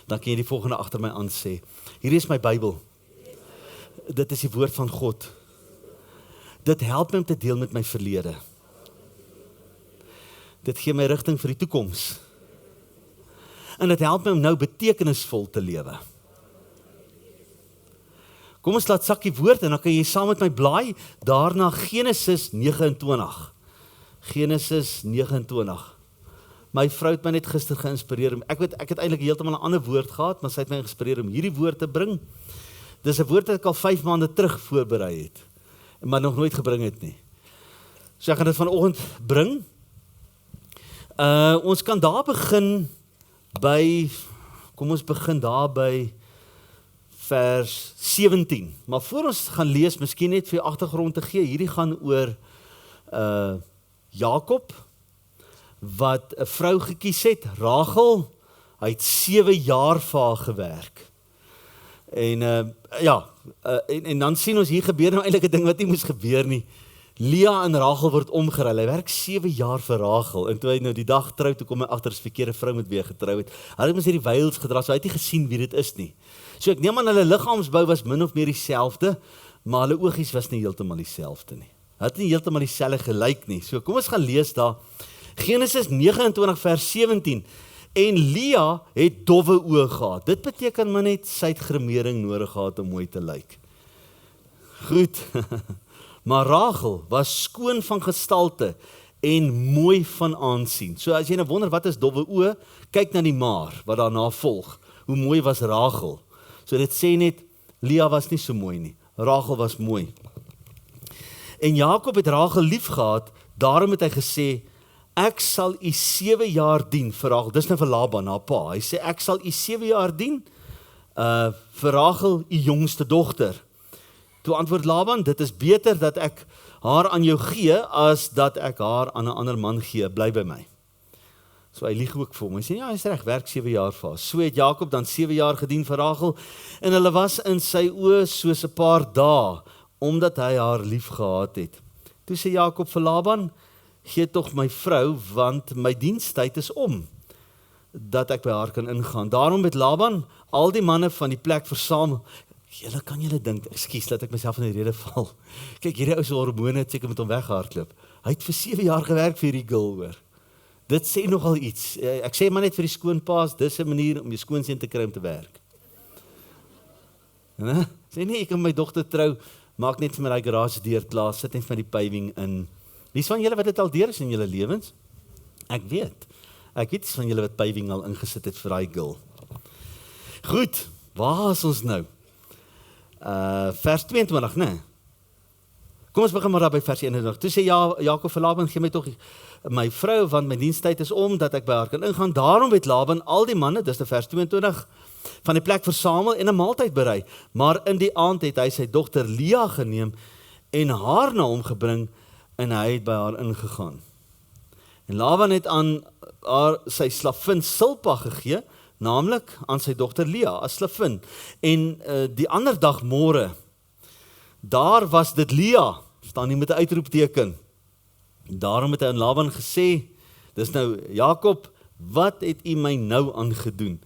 dan kan jy die volgende agter my aan sê. Hier is my Bybel. Dit is die woord van God. Dit help my om te deel met my verlede. Dit gee my rigting vir die toekoms. En dit help my om nou betekenisvol te lewe. Kom ons laat sak die woord en dan kan jy saam met my blaai daarna Genesis 29. Genesis 29. My vrou het my net gister geïnspireer. Ek het eintlik heeltemal 'n ander woord gehad, maar sy het my geïnspireer om hierdie woord te bring. Dis 'n woord wat ek al 5 maande terug voorberei het, maar nog nooit gebring het nie. So ek gaan dit vanoggend bring. Ons kan daar begin by, kom ons begin daar by vers 17. Maar voor ons gaan lees, miskien net vir agtergrond te gee, hierdie gaan oor Jakob, wat 'n vrou gekies het, Rachel. Hy het 7 jaar vir haar gewerk. En dan sien ons hier gebeur nou eintlik 'n ding wat nie moes gebeur nie. Lea en Rachel word omgeruil. Hy werk 7 jaar vir Rachel. En toe hy nou die dag trou, toe kom hy agter 'n verkeerde vrou met wie hy getrou het. Hy het mos hierdie weils gedra, so hy het nie gesien wie dit is nie. So ek neem aan hulle liggaamsbou was min of meer dieselfde, maar hulle oogies was nie heeltemal dieselfde nie. Hy het nie heeltemal dieselfde gelyk nie. So kom ons gaan lees daar. Genesis 29 vers 17. En Lea het dowwe oë gehad. Dit beteken maar net sy het gremering nodig gehad om mooi te lyk. Goed. Maar Rachel was skoon van gestalte en mooi van aansien. So as jy nou wonder wat is dowwe oë, kyk na die maar wat daarna volg. Hoe mooi was Rachel? So dit sê net Lea was nie so mooi nie. Rachel was mooi. En Jakob het Rachel lief gehad, daarom het hy gesê, ek sal u 7 jaar dien vir Rachel. Dis nou vir Laban, haar pa. Hy sê, ek sal u 7 jaar dien vir Rachel, u jongste dogter. Toe antwoord Laban, dit is beter dat ek haar aan jou gee, as dat ek haar aan 'n ander man gee, bly by my. So hy lieg ook vir hom. Hy sê, ja, hy is reg, werk 7 jaar vir haar. So het Jakob dan 7 jaar gedien vir Rachel, en hulle was in sy oë soos 'n paar dae, omdat hy haar lief gehad het. Toe sê Jakob vir Laban, gee tog my vrou, want my dienstyd is om, dat ek by haar kan ingaan. Daarom het Laban al die manne van die plek versamel. Kan julle dink, ekskuus, laat ek myself in die rede val. Kyk, hierdie ou se hormone het seker met hom weggehardloop. Hy het vir 7 jaar gewerk vir hierdie girl, hoor. Dit sê nogal iets. Ek sê maar net vir die skoonpaas, dis 'n manier om jou skoonseun te kry om te werk. Sê nie, ek kan my dogter trou, maak net vir my die garage deur klaar, sit net vir die paving in. Wie van julle wat dit al deur is in julle lewens? Ek weet van julle wat paving al ingesit het vir daai girl. Goed, waar is ons nou? Vers 22, né? Kom ons begin maar daar by vers 21. Toe sê Jakob vir Laban, gee my tog my vrou, want my dienstyd is om, dat ek by haar kan ingaan. Daarom het Laban al die manne, dis vers 22, van die plek versamel en 'n maaltyd berei. Maar in die aand het hy sy dogter Lea geneem en haar na hom gebring, en hy het by haar ingegaan. En Laban het aan haar sy slavin Silpa gegee, naamlik aan sy dogter Lea as slavin. En die ander dag môre, daar was dit Lea, staan hier met 'n uitroepteken. Daarom het hy aan Laban gesê, dis nou Jakob, wat het u my nou aangedoen?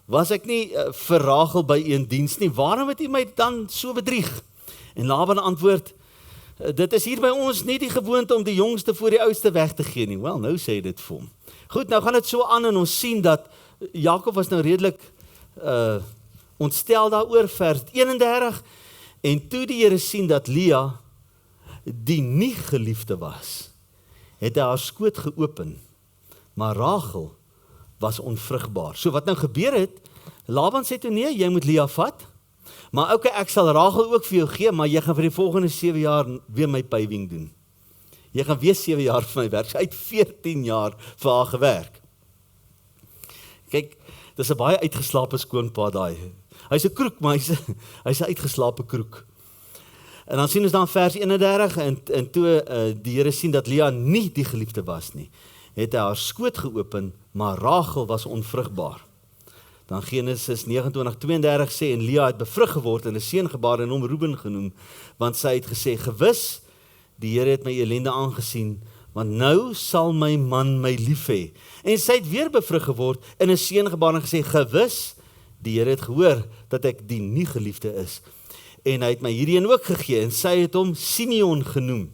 Was ek nie vir Rachel by u in diens nie? Waarom het u my dan so bedrieg? En Laban antwoord, dit is hier by ons nie die gewoonte om die jongste voor die oudste weg te gee nie. Wel, nou sê dit vir hom. Goed, nou gaan dit so aan en ons sien dat Jakob was nou redelik ontstel daaroor, vers 31, en toe die Here sien dat Lea die nie geliefde was, het hy haar skoot geopen, maar Rachel was onvrugbaar. So wat nou gebeur het, Laban sê toe, nee, jy moet Lea vat, maar okay, ek sal Rachel ook vir jou gee, maar jy gaan vir die volgende 7 jaar weer my paving doen. Jy gaan weer 7 jaar vir my werk. Hy het 14 jaar vir haar gewerk. Kyk, dis 'n baie uitgeslape skoonpa daai. Hy's 'n kroek, maar hy's 'n uitgeslape kroek. En dan sien ons dan vers 31, en toe die Here sien dat Lea nie die geliefde was nie, het hy haar skoot geopen, maar Rachel was onvrugbaar. Dan Genesis 29:32 sê, en Lea het bevrug geword en 'n seun gebaar en hom Reuben genoem, want sy het gesê, gewis, die Here het my ellende aangesien, want nou sal my man my lief hê. En sy het weer bevrug geword en 'n seun gebaar en gesê, gewis, die Here het gehoor dat ek die nie geliefde is. En hy het my hierdie een ook gegee, en sy het hom Simeon genoem.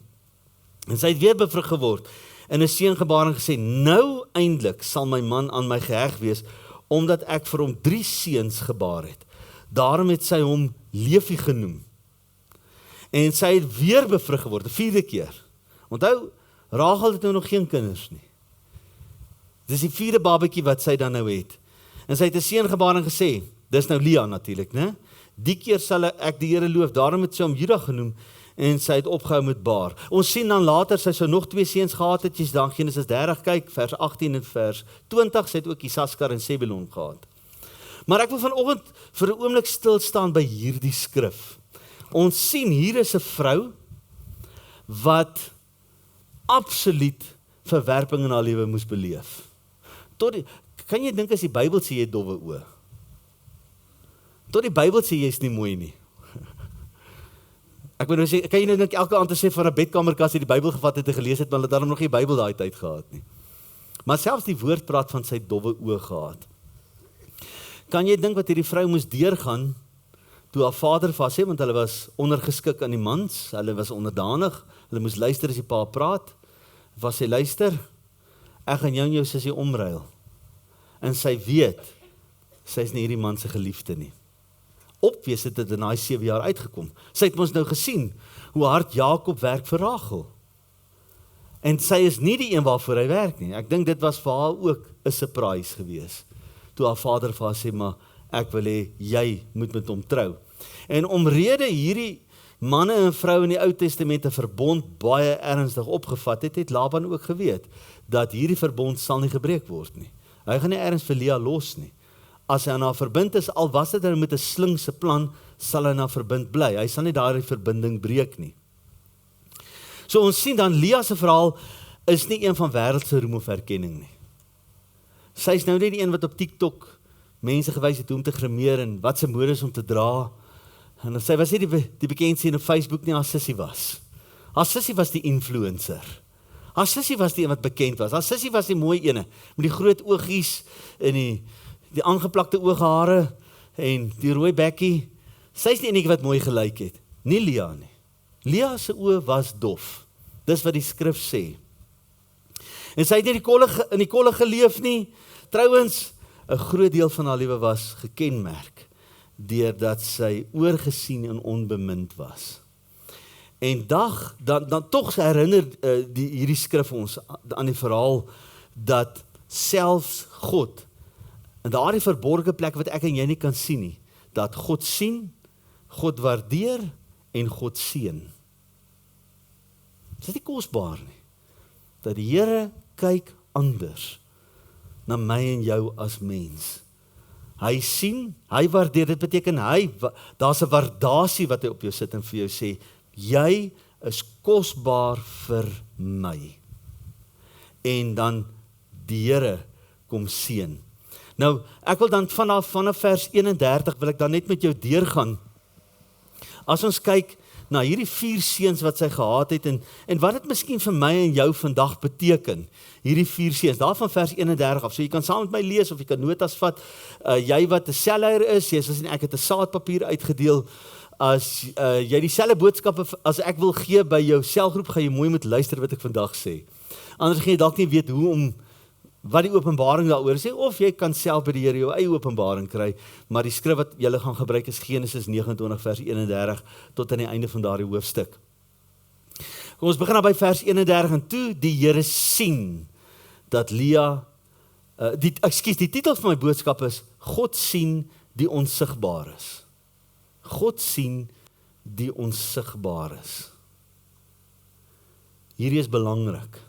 En sy het weer bevrug geword, en 'n seun gebaar en gesê, nou eintlik sal my man aan my geheg wees, omdat ek vir hom 3 seuns gebaar het. Daarom het sy hom Levi genoem. En sy het weer bevrug geword, 'n 4de keer. Onthou, Rachel het nou nog geen kinders nie. Dis die 4de babatjie wat sy dan nou het. En sy het 'n seun gebaar en gesê, dis nou Lea natuurlik, né? Die keer sal ek die Here loof, daarom het sy hom Juda genoem, en sy het opgehou met baar. Ons sien dan later, sy sou nog 2 seuns gehad het, as dan Genesis 30 kyk, vers 18 en vers 20, sy het ook Isaskar en Sebulon gehad. Maar ek wil vanoggend vir 'n oomblik stil staan by hierdie skrif. Ons sien, hier is 'n vrou, wat absoluut verwerping in haar lewe moes beleef. Kan jy dink as die Bybel sê jy het dowwe oë? Tot die Bybel sê jy is nie mooi nie. Ek bedoel, kan jy nou dink elke aand te sê van 'n bedkamerkas het die Bybel gevat het en gelees het, maar hulle het daarom nog nie die Bybel daai tyd gehad nie. Maar selfs die woord praat van sy dowwe oë gehad. Kan jy dink wat hierdie vrou moes deurgaan toe haar vader vir haar sê, want hulle was ondergeskik aan die mans, hulle was onderdanig, hulle moes luister as die pa praat, was sy luister, ek gaan jou en jou sussie omruil. En sy weet, sy is nie hierdie man se geliefde nie. Obvious het dit in daai 7 jaar uitgekom. Sy het ons nou gesien, hoe hard Jakob werk vir Rachel. En sy is nie die een waarvoor hy werk nie. Ek dink dit was vir haar ook 'n surprise gewees. Toe haar vader vir haar sê, maar ek wil hê, jy moet met hom trou. En omrede hierdie manne en vroue in die Ou Testament 'n verbond baie ernstig opgevat het, het Laban ook geweet, dat hierdie verbond sal nie gebreek word nie. Hy gaan nie ergens vir Lea los nie. As hy aan haar verbind is, al was dit met 'n slinkse plan, sal hy aan haar verbind bly. Hy sal nie daardie verbinding breek nie. So ons sien dan, Lea se verhaal is nie een van wêreldse roem of erkenning nie. Sy is nou nie die een wat op TikTok mense gewys het hoe om te grimeer en wat se mode is om te dra. En sy was nie die bekendste een op Facebook nie, haar sussie was. Haar sussie was die influencer. Haar sussie was die een wat bekend was. Haar sussie was die mooi ene, met die groot oogies en die aangeplakte ooghare en die rooi bekkie. Sy is die enige wat mooi gelyk het. Nie Lea nie. Lea se oë was dof. Dis wat die skrif sê. En sy het nie in die kolle geleef nie. Trouwens, 'n groot deel van haar lewe was gekenmerk deurdat sy oorgesien en onbemind was. En dan tog herinner hierdie skrif ons aan die verhaal dat selfs God, in daardie verborgde plek wat ek en jy nie kan sien nie, dat God sien, God waardeer en God seën. Dit is nie kosbaar nie, dat die Here kyk anders na my en jou as mens. Hy sien, hy waardeer, dit beteken daar's 'n waardasie wat hy op jou sit en vir jou sê, jy is kosbaar vir my. En dan die Here kom seën. Nou, ek wil dan vanaf vers 31 wil ek dan net met jou deurgaan. As ons kyk na hierdie 4 seuns wat sy gehad het en wat dit miskien vir my en jou vandag beteken, hierdie 4 seuns, daar van vers 31 af, so jy kan saam met my lees of jy kan notas vat, jy wat 'n selleier is, jy sê ek het 'n saadpapier uitgedeel, as jy dieselfde boodskappe, as ek wil gee by jou selgroep, gaan jy mooi moet luister wat ek vandag sê. Anders gaan jy dalk nie weet wat die openbaring daaroor sê, of jy kan self by die Here jou eie openbaring kry, maar die skrif wat julle gaan gebruik is Genesis 29 vers 31 tot aan die einde van daardie hoofstuk. Kom ons begin dan by vers 31 en toe die Here sien dat Lea, die titel van my boodskap is God sien die onsigbaar is. God sien die onsigbaar is. Hierdie is belangrik.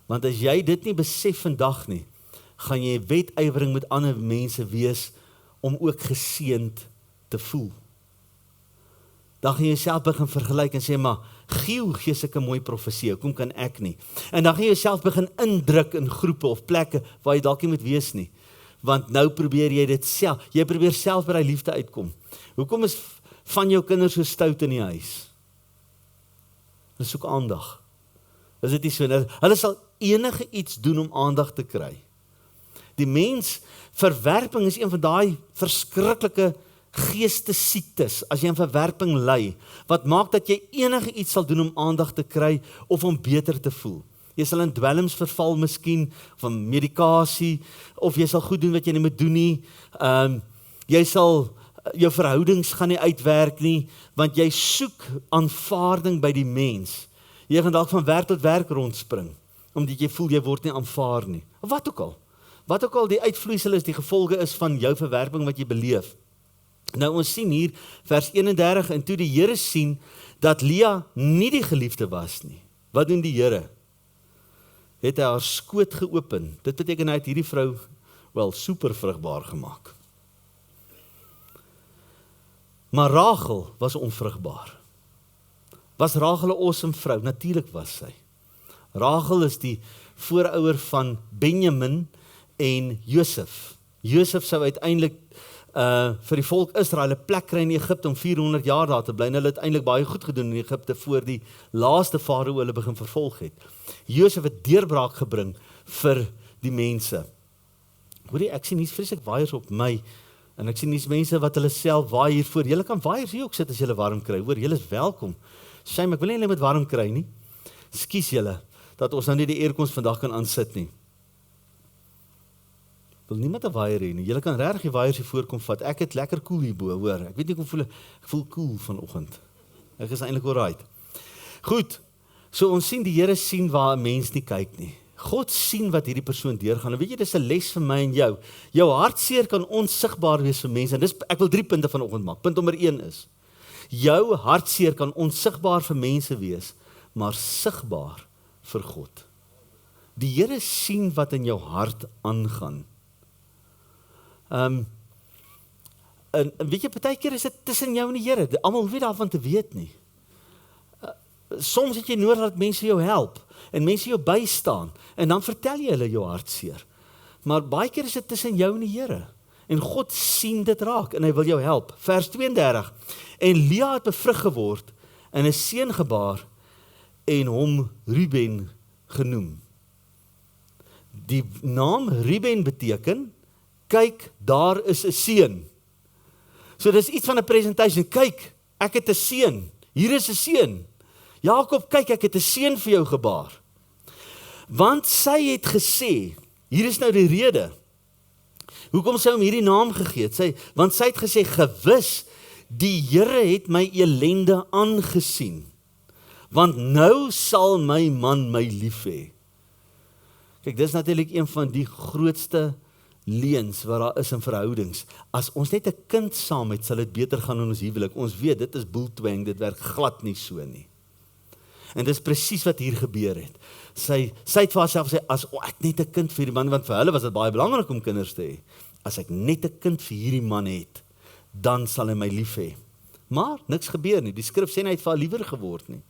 Want as jy dit nie besef vandag nie, gaan jy wedywering met ander mense wees om ook geseënd te voel. Dan gaan jy jouself begin vergelyk en sê, maar Giel gee sulke mooi profesie, hoekom kan ek nie? En dan gaan jy jouself begin indruk in groepe of plekke waar jy dalk nie moet wees nie. Want nou probeer jy dit self, jy probeer self by die liefde uitkom. Hoekom is van jou kinders so stout in die huis? Hulle soek aandag. Is dit nie so? Hulle sal enige iets doen om aandag te kry. Die mens, verwerping is een van daai verskriklike geestesiektes, as jy in verwerping ly, wat maak dat jy enige iets sal doen om aandag te kry, of om beter te voel. Jy sal in dwelms verval miskien, van medikasie, of jy sal goed doen wat jy nie moet doen nie, jy sal, jou verhoudings gaan nie uitwerk nie, want jy soek aanvaarding by die mens. Jy gaan dalk van werk tot werk rondspring, omdat jy voel jy word nie aanvaar nie. Of wat ook al die uitvloeisel is, die gevolge is van jou verwerping wat jy beleef. Nou ons sien hier, vers 31, en toe die Here sien, dat Lea nie die geliefde was nie. Wat doen die Here? Het hy haar skoot geopen. Dit beteken hy het hierdie vrou wel super vrugbaar gemaak. Maar Rachel was onvrugbaar. Was Rachel 'n awesome vrou? Natuurlik was sy. Rachel is die voorouder van Benjamin en Josef. Josef sou uiteindelik vir die volk Israel 'n plek kry in Egipte om 400 jaar daar te bly. En hulle het eintlik baie goed gedoen in Egipte voor die laaste farao hulle begin vervolg het. Josef het deurbraak gebring vir die mense. Hoorie, ek sien nie vreeslik waaiers op my, en ek sien nie mense wat hulle self waai hiervoor. Julle kan waaiers hier ook sit as julle warm kry. Hoor, julle is welkom. Shame, ek wil nie hulle met warm kry nie. Skus julle, dat ons nou nie die aircons vandag kan aansit nie. Wil niemand 'n waier hê nie. Julle kan regtig die waiers hier voorkom vat. Ek het lekker koel hierbo, hoor. Ek weet nie hoe ek voel koel vanoggend. Ek is eintlik alright. Goed. So ons sien die Here sien waar 'n mens nie kyk nie. God sien wat hierdie persoon deurgaan. En weet jy, dis 'n les vir my en jou. Jou hartseer kan onsigbaar wees vir mense. En ek wil 3 punte vanoggend maak. Punt nommer 1 is: jou hartseer kan onsigbaar vir mense wees, maar sigbaar vir God. Die Here sien wat in jou hart aangaan. En weet jy, partykeer is dit tussen jou en die Here. Almal hoef nie daarvan te weet nie. Soms het jy nodig dat mense jou help en mense jou bystaan en dan vertel jy hulle jou hartseer. Maar baie keer is dit tussen jou en die Here. En God sien dit raak en hy wil jou help. Vers 32. En Lea het bevrug geword en 'n seun gebaar en hom Ruben genoem. Die naam Ruben beteken, kyk, daar is 'n seun. So dis iets van 'n presentation. Kyk, ek het 'n seun. Hier is 'n seun. Jakob, kyk, ek het 'n seun vir jou gebaar. Want sy het gesê, hier is nou die rede. Hoekom sy hom hierdie naam gegee het? Want sy het gesê, gewis, die Here het my elende aangesien. Want nou sal my man my lief hê. Kyk, dis natuurlik een van die grootste leuns wat daar is in verhoudings. As ons net 'n kind saam het, sal dit beter gaan in ons huwelik. Ons weet, dit is boeltwang, dit werk glad nie so nie. En dis presies wat hier gebeur het. Sy het vir haarself gesê, as ek net 'n kind vir hierdie man, want vir hulle was dit baie belangrik om kinders te hê. As ek net 'n kind vir hierdie man het, dan sal hy my lief hê. Maar niks gebeur nie. Die skrif sê hy het vir haar liewer geword nie.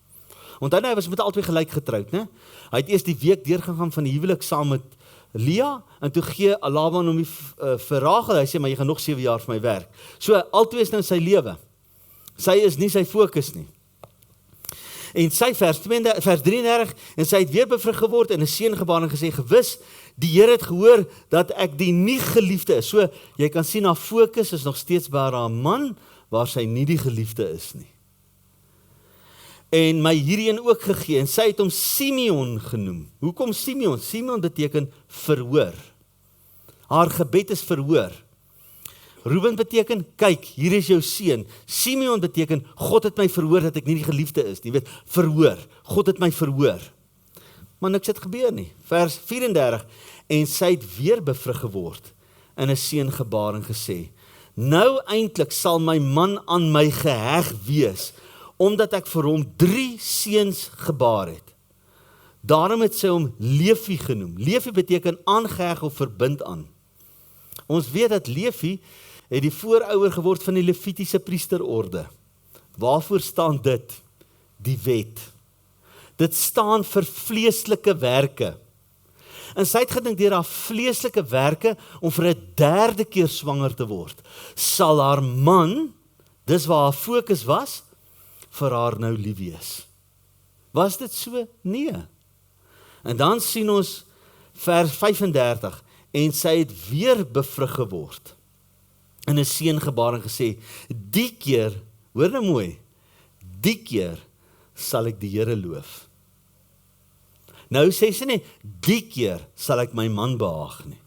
Onthou nou, hy was met albei gelyk getroud, né? Hy het eers die week deurgegaan van die huwelik saam met Lea, en toe gee Laban hom vir Rachel, hy sê, maar jy gaan nog 7 jaar vir my werk. So, albei is nou sy lewe. Sy is nie sy fokus nie. En sy vers 33, en sy het weer bevrug geword en 'n seun gebaar en gesê, gewis, die Here het gehoor dat ek die nie geliefde is. So, jy kan sien, haar fokus is nog steeds by haar man, waar sy nie die geliefde is nie. En my hierheen ook gegee, en sy het hom Simeon genoem. Hoekom Simeon? Simeon beteken verhoor. Haar gebed is verhoor. Ruben beteken, kyk, hier is jou seun. Simeon beteken, God het my verhoor dat ek nie die geliefde is nie. Jy weet, verhoor. God het my verhoor. Maar niks het gebeur nie. Vers 34, en sy het weer bevrug geword en 'n seun gebaar en gesê, nou eintlik sal my man aan my geheg wees, omdat ek vir hom 3 seuns gebaar het. Daarom het sy hom Levi genoem. Levi beteken aangeheg of verbind aan. Ons weet dat Levi het die voorouder geword van die Levitiese priesterorde. Waarvoor staan dit? Die wet. Dit staan vir vleeslike werke. En sy het gedink deur haar vleeslike werke om vir 'n 3de keer swanger te word, sal haar man, dis waar haar fokus was, vir haar nou lief wees. Was dit so? Nee. En dan sien ons vers 35, en sy het weer bevrug geword, en 'n seun gebaar en gesê, die keer, hoor nou mooi, die keer sal ek die Here loof. Nou sê sy nie, die keer sal ek my man behaag nie.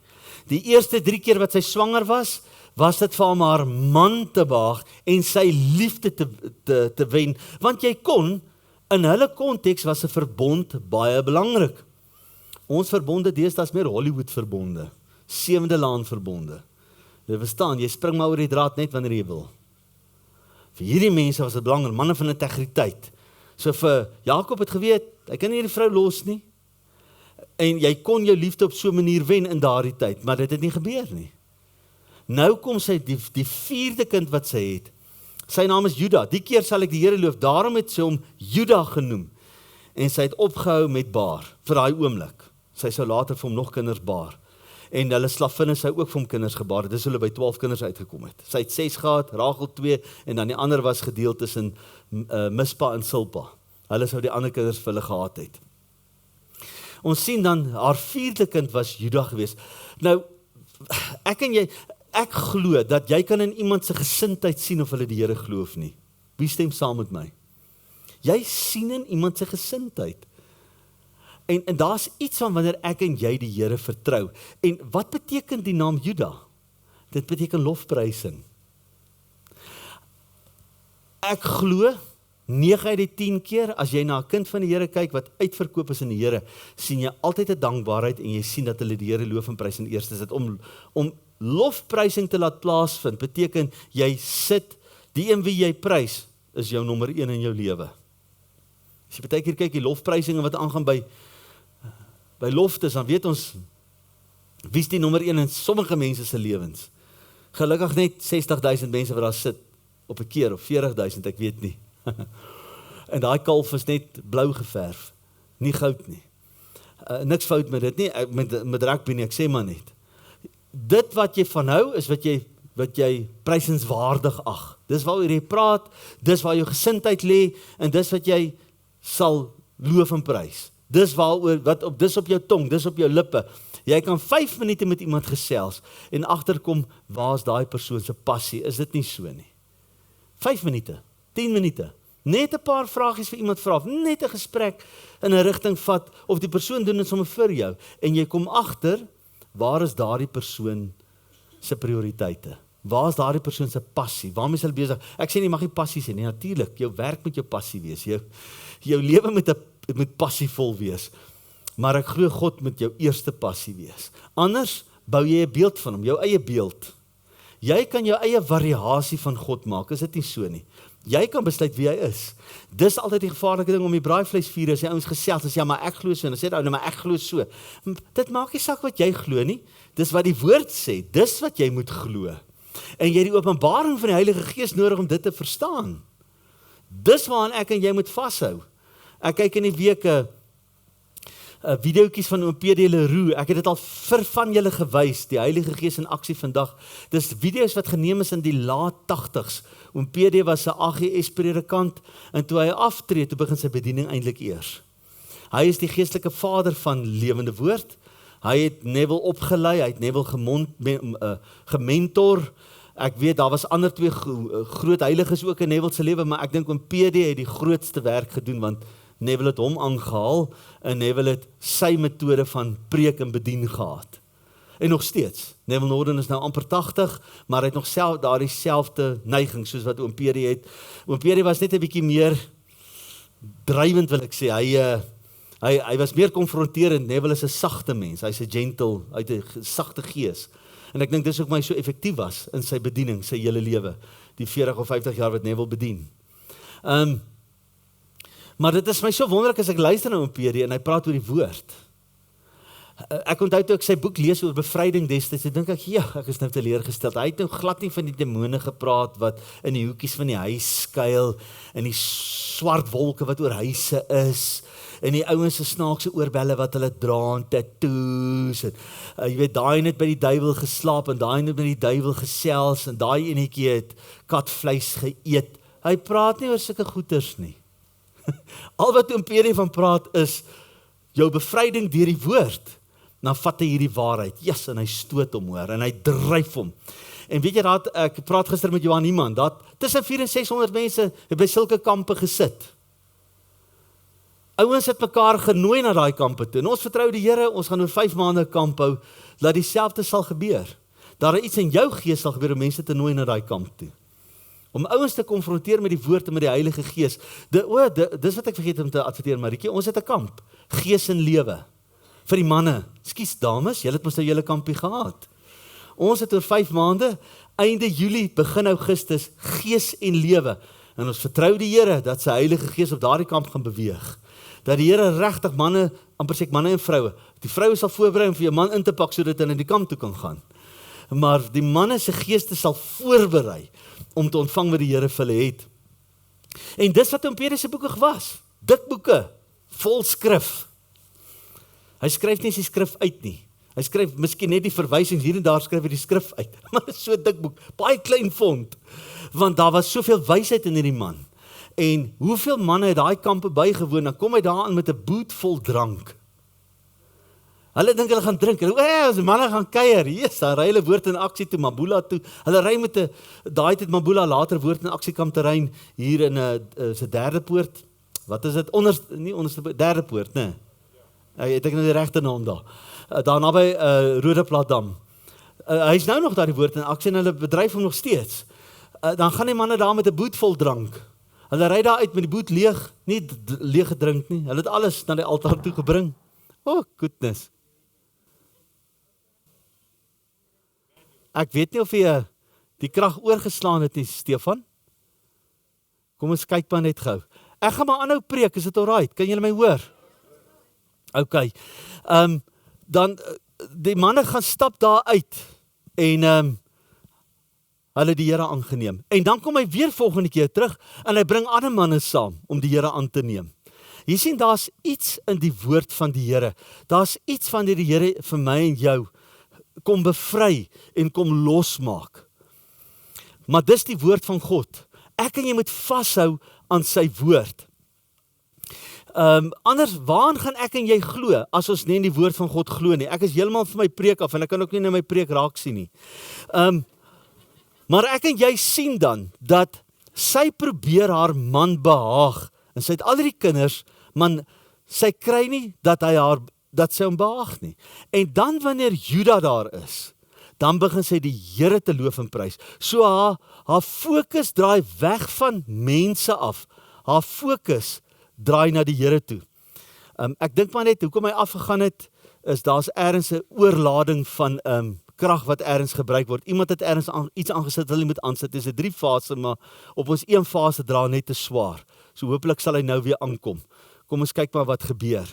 Die eerste 3 keer wat sy swanger was dit vir haar man te behaag en sy liefde te wen, want jy kon, in hulle konteks was 'n verbond baie belangrik. Ons verbonde deesdae is meer Hollywood verbonde, 7de laan verbonde. Jy verstaan, jy spring maar oor die draad net wanneer jy wil. Vir hierdie mense was dit belangrik, manne van integriteit. So vir Jakob het geweet, hy kan nie die vrou los nie, en jy kon jou liefde op so 'n manier wen in daardie tyd, maar dit het nie gebeur nie. Nou kom sy, die 4de kind wat sy het, sy naam is Juda, die keer sal ek die Here loof, daarom het sy hom Juda genoem, en sy het opgehou met baar, vir daai oomblik, sy sou later vir hom nog kinders baar, en hulle slavinne sou ook vir hom kinders gebaar, dis hulle by 12 kinders uitgekom het, sy het 6 gehad, Rachel 2, en dan die ander was gedeel tussen Mispa en Silpa, hulle sou die ander kinders vir hulle gehad het. Ons sien dan, haar 4de kind was Juda geweest. Nou, ek glo dat jy kan in iemand se gesindheid sien of hulle die Here glo of nie. Wie stem saam met my? Jy sien in iemand se gesindheid. En daar's iets van wanneer ek en jy die Here vertrou. En wat beteken die naam Juda? Dit beteken lofprysing. Ek glo 9 uit die 10 keer, as jy na 'n kind van die Here kyk, wat uitverkoop is in die Here, sien jy altyd 'n dankbaarheid, en jy sien dat hulle die Here loof en prys in eerste sit. Om lofprysing te laat plaasvind, beteken, jy sit, die een wie jy prys, is jou nommer 1 in jou lewe. As jy baie keer kyk, die lofprysinge wat aangaan by loftes, dan weet ons, wie is die nommer 1 in sommige mense se lewens. Gelukkig net 60.000 mense wat daar sit, op 'n keer, of 40.000, ek weet nie. En daai kalf is net blou geverf, nie goud nie. Niks fout met dit nie, met rugby nie, ek sê maar net. Dit wat jy van hou, is wat jy prysenswaardig ag. Dis waaroor jy praat, dis waar jou gesindheid lê, en dis wat jy sal loof en prys. Dis dis op jou tong, dis op jou lippe. Jy kan 5 minute met iemand gesels, en agterkom, waar is daai persoon se passie, is dit nie so nie? 5 minute, 10 minute, net 'n paar vragies vir iemand vra, net 'n gesprek in 'n rigting vat, of die persoon doen dit sommer vir jou, en jy kom agter, waar is daardie persoon se prioriteite? Waar is daardie persoon se passie? Waarmee is hulle besig? Ek sê nie, mag nie passie sê nie, natuurlik, jou werk moet jou passie wees, jou lewe moet passievol wees, maar ek glo God moet jou eerste passie wees. Anders bou jy 'n beeld van hom, jou eie beeld. Jy kan jou eie variasie van God maak, is dit nie so nie? Jy kan besluit wie hy is. Dis altyd die gevaarlike ding om die braaivleisvuur, as jy ouens gesels, as ja, maar ek glo so, en dan sê jy, nou, maar ek glo so. Dit maak nie saak wat jy glo nie, dis wat die woord sê, dis wat jy moet glo. En jy het die openbaring van die Heilige Gees nodig om dit te verstaan. Dis waaraan ek en jy moet vashou. Ek kyk in die week videoetjies van oom P.D. Leroux, ek het dit al vir van julle gewys, die Heilige Gees in aksie vandag. Dis video's wat geneem is in die laat 80s. Oom P.D. was 'n AGS predikant, en toe hy aftree, toe begin sy bediening eintlik eers. Hy is die geestelike vader van Lewende Woord. Hy het Neville opgelei, hy het Neville gementor. Ek weet, daar was ander 2 groot heiliges ook in Neville se lewe, maar ek dink oom P.D. het die grootste werk gedoen, want Neville het hom aangehaal, en Neville het sy metode van preek en bedien gehad. En nog steeds, Neville Norden is nou amper 80, maar hy het nog daardie selfde neiging, soos wat oom P.D. het. Oom P.D. was net 'n bietjie meer drywend, wil ek sê. Hy was meer konfronterend. Neville is 'n sagte mens, hy's 'n gentle, uit 'n sagte gees. En ek dink dis ook my so effektief was in sy bediening, sy hele lewe, die 40 of 50 jaar wat Neville bedien. Maar dit is my so wonderlik as ek luister na oom P.D. en hy praat oor die woord. Ek onthou toe ek sy boek lees oor bevryding destyds, dink ek, ja, ek is nou teleurgesteld. Hy het nou glad nie van die demone gepraat wat in die hoekies van die huis skuil, en die swart wolke wat oor huise is, en die ouens se snaakse oorbelle wat hulle dra, en tattoos, en jy weet, daai net by die duiwel geslaap, en daai net by die duiwel gesels, en daai enetjie het katvleis geëet. Hy praat nie oor sulke goeters nie. Al wat oom P.D. van praat is jou bevryding deur die woord. dan vat hy hierdie waarheid, yes, en hy stoot hom hoor, en hy dryf hom. En weet jy dat, ek praat gister met Johan Iman, dat tussen 400 en 600 mense het by sulke kampe gesit. Ouens het mekaar genooi na daai kampe toe, en ons vertrou die Here, ons gaan oor 5 maande kamp hou, dat dieselfde sal gebeur. Daar iets in jou gees sal gebeur om mense te nooi na daai kamp toe. Om ouens te konfronteer met die woord en met die Heilige Gees. Dis wat ek vergeet om te adverteer, Marieke, ons het 'n kamp, Gees en Lewe. Vir die manne, skus dames, julle het mos nou julle kampie gehad. Ons het oor 5 maande, einde Julie, begin Augustus, Gees en Lewe. En ons vertrou die Here dat sy Heilige Gees op daardie kamp gaan beweeg. Dat die Here regtig manne, amper sê ek manne en vroue, die vroue sal voorberei om vir jou man in te pak sodat hulle in die kamp toe kan gaan. Maar die manne se geeste sal voorberei om te ontvang wat die Here vir hulle het. En dis wat in Petrus se boeke was. Dik boeke, vol skrif. Hy skryf nie sy skrif uit nie. Hy skryf miskien net die verwysings hier en daar, skryf hy die skrif uit. Maar dit is so dik boek, baie klein font. Want daar was soveel wysheid in hierdie man. En hoeveel manne het daai kampe bygewoon, dan kom hy daaraan met 'n boot vol drank. Hulle dink hulle gaan drink, as die manne gaan kuier, yes, dan ry hulle Woord in Aksie toe, Mabula toe, hulle ry met daai tyd Mabula, later Woord in Aksie kampterrein, hier in se derde poort, wat is dit, derde poort, nee, het ek nou die regte naam daar, daar naby Rodeplatdam, hy is nou nog daar die Woord in Aksie, en hulle bedryf hom nog steeds, dan gaan die manne daar met 'n boot vol drank, hulle ry daar uit met die boot leeg, nie leeg gedrink nie, hulle het alles na die altaar toe gebring, oh goodness. Ek weet nie of jy die krag oorgeslaan het nie, Stefan. Kom ons kyk maar net gou. Ek gaan maar aanhou preek, is dit alright? Kan julle my hoor? OK. Dan, die manne gaan stap daar uit, en hulle die Here aangeneem. En dan kom hy weer volgende keer terug, en hy bring ander manne saam, om die Here aan te neem. Jy sien, daar's iets in die woord van die Here. Daar's iets van die Here vir my en jou, kom bevry en kom losmaak. Maar dis die woord van God. Ek en jy moet vashou aan sy woord. Anders, waaraan gaan ek en jy glo, as ons nie in die woord van God glo nie? Ek is heeltemal van my preek af, en ek kan ook nie na my preek raak sien nie. Maar ek en jy sien dan, dat sy probeer haar man behaag, en sy het al die kinders, maar sy kry nie dat sy hom behaag nie. En dan wanneer Juda daar is, dan begin sy die Here te loof en prys. So haar fokus draai weg van mense af. Haar fokus draai na die Here toe. Ek dink maar net, hoekom hy afgegaan het, is daar's ergens 'n oorlading van krag wat ergens gebruik word. Iemand het ergens iets aangesit, wil hy moet aansit. Dis 'n 3 fase, maar op ons 1 fase dra net te swaar. So hopelik sal hy nou weer aankom. Kom ons kyk maar wat gebeur.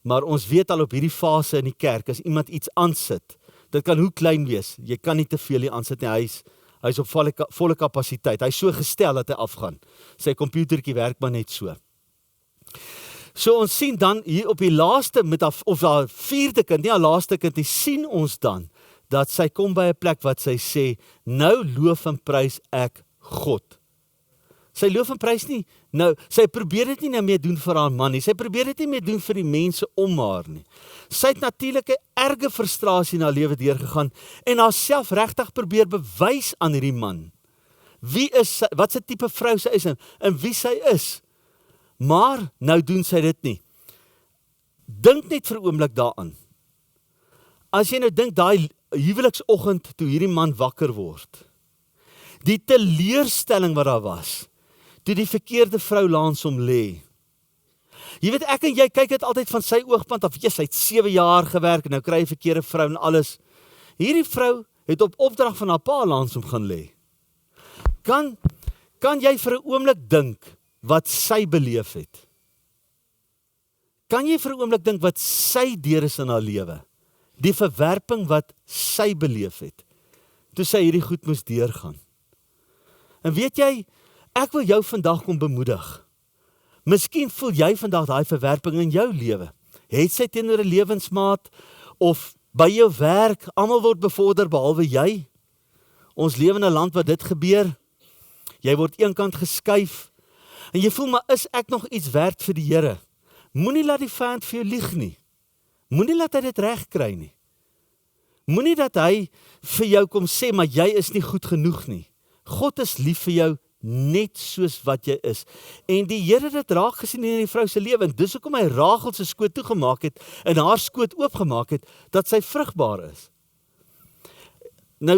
Maar ons weet al op hierdie fase in die kerk, as iemand iets aansit, dit kan hoe klein wees, jy kan nie te veel hier aansit nie, hy is op volle kapasiteit, hy is so gestel dat hy afgaan, sy komputertjie werk maar net so. So ons sien dan, hier op die laaste, of haar 4de kind, nie haar laaste kind, die sien ons dan, dat sy kom by 'n plek wat sy sê, nou loof en prys ek God. Sy loof en prys nie, nou, sy probeer dit nie meer doen vir haar man nie, sy probeer dit nie meer doen vir die mense om haar nie. Sy het natuurlik 'n erge frustrasie in haar lewe deurgegaan, en haarself regtig probeer bewys aan hierdie man. Wie is sy, wat se tipe vrou sy is, en wie sy is. Maar, nou doen sy dit nie. Dink net vir 'n oomblik daaraan. As jy nou dink, daai huweliksoggend, toe hierdie man wakker word, die teleurstelling wat daar was, toe die verkeerde vrou langs hom lê. Jy weet, ek en jy kyk dit altyd van sy oogpunt af, sy het 7 jaar gewerk, en nou kry hy 'n verkeerde vrou en alles. Hierdie vrou het op opdrag van haar pa langs hom gaan lê. Kan jy vir 'n oomblik dink wat sy beleef het? Kan jy vir 'n oomblik dink wat sy deur is in haar lewe? Die verwerping wat sy beleef het, toe sy hierdie goed moes deurgaan. En weet jy, ek wil jou vandag kom bemoedig. Miskien voel jy vandag daai verwerping in jou lewe. Het sy teenoor 'n lewensmaat, of by jou werk, almal word bevorder behalwe jy. Ons lewe in 'n land waar dit gebeur. Jy word eenkant geskuif, en jy voel, maar is ek nog iets werd vir die Here? Moenie laat die vyand vir jou lieg nie. Moenie laat hy dit reg kry nie. Moenie dat hy vir jou kom sê, maar jy is nie goed genoeg nie. God is lief vir jou net soos wat jy is. En die Here het dit raak gesien in die vrou se lewe. En dis hoekom hy Rachel se skoot toegemaak het en haar skoot oopgemaak het, dat sy vrugbaar is. Nou,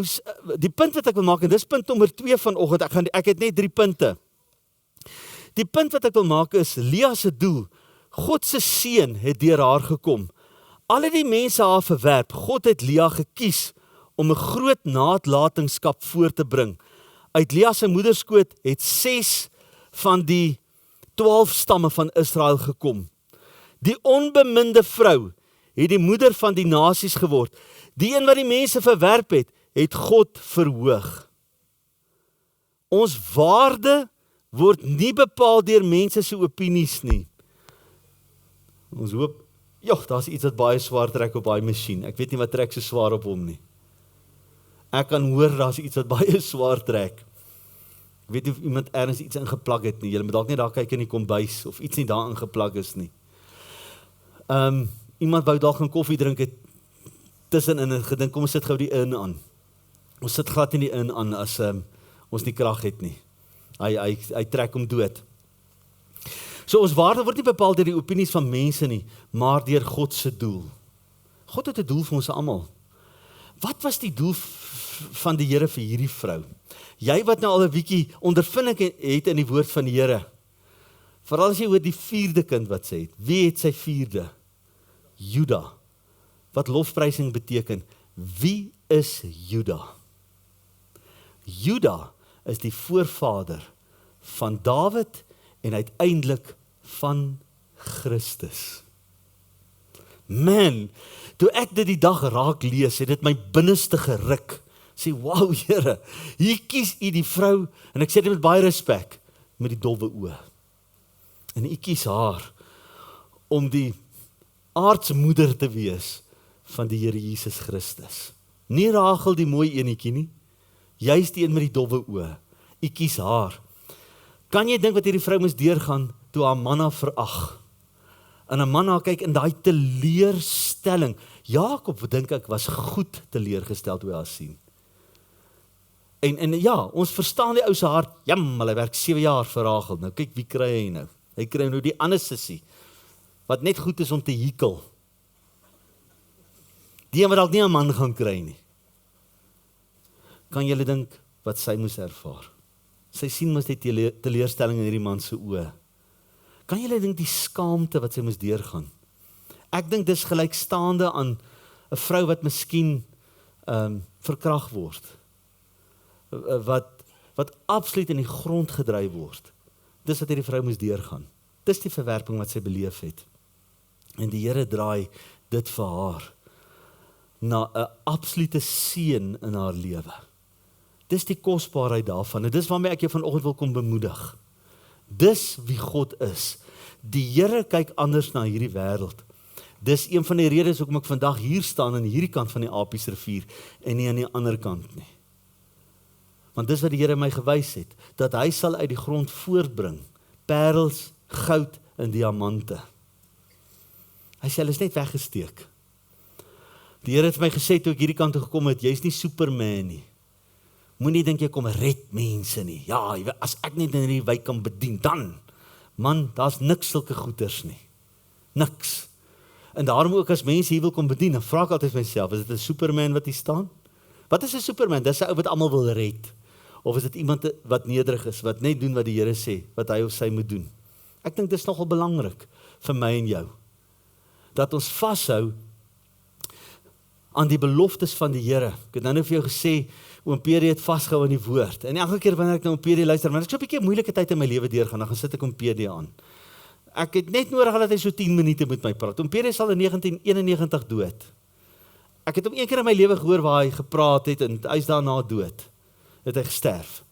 die punt wat ek wil maak, en dis punt nommer 2 vanoggend, ek het net 3 punte. Die punt wat ek wil maak is, Lea se doel, God se seën het deur haar gekom. Al het die mense haar verwerp, God het Lea gekies om 'n groot nalatenskap voor te bring. Uit Lea se moederskoot het 6 van die 12 stamme van Israel gekom. Die onbeminde vrou het die moeder van die nasies geword. Die een wat die mense verwerp het God verhoog. Ons waarde word nie bepaal deur mense se opinies nie. Ons hoop, daar's iets wat baie swaar trek op daai masjien. Ek weet nie wat trek so swaar op hom nie. Ek kan hoor daar's iets wat baie swaar trek. Ek weet nie of iemand ergens iets ingeplak het nie. Julle moet dalk net daar kyk in die kombuis of iets nie daar ingeplak is nie. Iemand wou dalk 'n koffie drink het tussenin en gedink kom ons sit gou die in aan. Ons sit glad nie die in aan as ons nie krag het nie. Hy trek hom dood. So ons waarde word nie bepaal deur die opinies van mense nie, maar deur God se doel. God het 'n doel vir ons almal. Wat was die doel van die Here vir hierdie vrou? Jy wat nou al 'n bietjie ondervinding het in die woord van die Here. Veral as jy hoor die 4de kind wat sê het. Wie het sy 4de? Juda. Wat lofprysing beteken. Wie is Juda? Juda is die voorvader van Dawid en uiteindelik van Christus. Man, toe ek dit die dag raak lees, het dit my binneste geruk. Sê, wow Here, hier kies U die vrou, en ek sê dit met baie respek, met die dowwe oë. En U kies haar, om die aardsmoeder te wees, van die Here Jesus Christus. Nie Rachel die mooi enetjie nie, juist die een met die dowwe oë. U kies haar. Kan jy dink wat hierdie vrou moes deurgaan, toe haar man haar verag? En 'n man haar kyk in daai teleurstelling. Jakob, dink ek, was goed teleurgestel toe hy haar sien. En ja, ons verstaan die ou se hart, maar hy werk 7 jaar vir Rachel. Nou kyk, wie kry hy nou? Hy kry nou die ander sussie, wat net goed is om te hikel. Die een wat dalk nie 'n man gaan kry nie. Kan julle dink wat sy moes ervaar? Sy sien mos die teleurstelling in hierdie man se oë. Kan julle dink die skaamte wat sy moes deurgaan? Ek dink dis gelykstaande aan 'n vrou wat miskien verkragt word. Wat absoluut in die grond gedryf word. Dis wat hierdie vrou moes deurgaan. Dis die verwerping wat sy beleef het. En die Here draai dit vir haar na 'n absolute seën in haar lewe. Dis die kosbaarheid daarvan. En dis waarmee ek jou vanoggend wil kom bemoedig. Dis wie God is. Die Here kyk anders na hierdie wêreld. Dis een van die redes hoekom ek vandag hier staan aan hierdie kant van die Apiesrivier en nie aan die ander kant nie. Want dis wat die Here my gewys het, dat hy sal uit die grond voortbring, parels, goud en diamante. Hy sê, hulle is net weggesteek. Die Here het my gesê, toe ek hierdie kant toe gekom het, jy's nie Superman nie. Moenie dink jy kom red mense nie. Ja, as ek net in hierdie wijk kan bedien, dan, man, daar's niks sulke goeders nie. Niks. En daarom ook as mense hier wil kom bedien, dan vra ek altyd myself, is dit 'n Superman wat hier staan? Wat is 'n Superman? Dis 'n ou wat almal wil red. Of is dit iemand wat nederig is, wat net doen wat die Here sê, wat hy of sy moet doen? Ek dink dit is nogal belangrik vir my en jou. Dat ons vashou aan die beloftes van die Here. Ek het nou vir jou gesê, oom Peri het vasgehou aan die woord. En elke keer wanneer ek na oom Peri luister, wanneer ek so 'n bietjie moeilike tyd in my lewe deurgaan, dan gaan sit ek oom Peri aan. Ek het net nodig dat hy so 10 minute met my praat. Oom Peri sal in 1991 dood. Ek het hom een keer in my lewe gehoor waar hy gepraat het en hy is daarna dood. Het hy gesterf.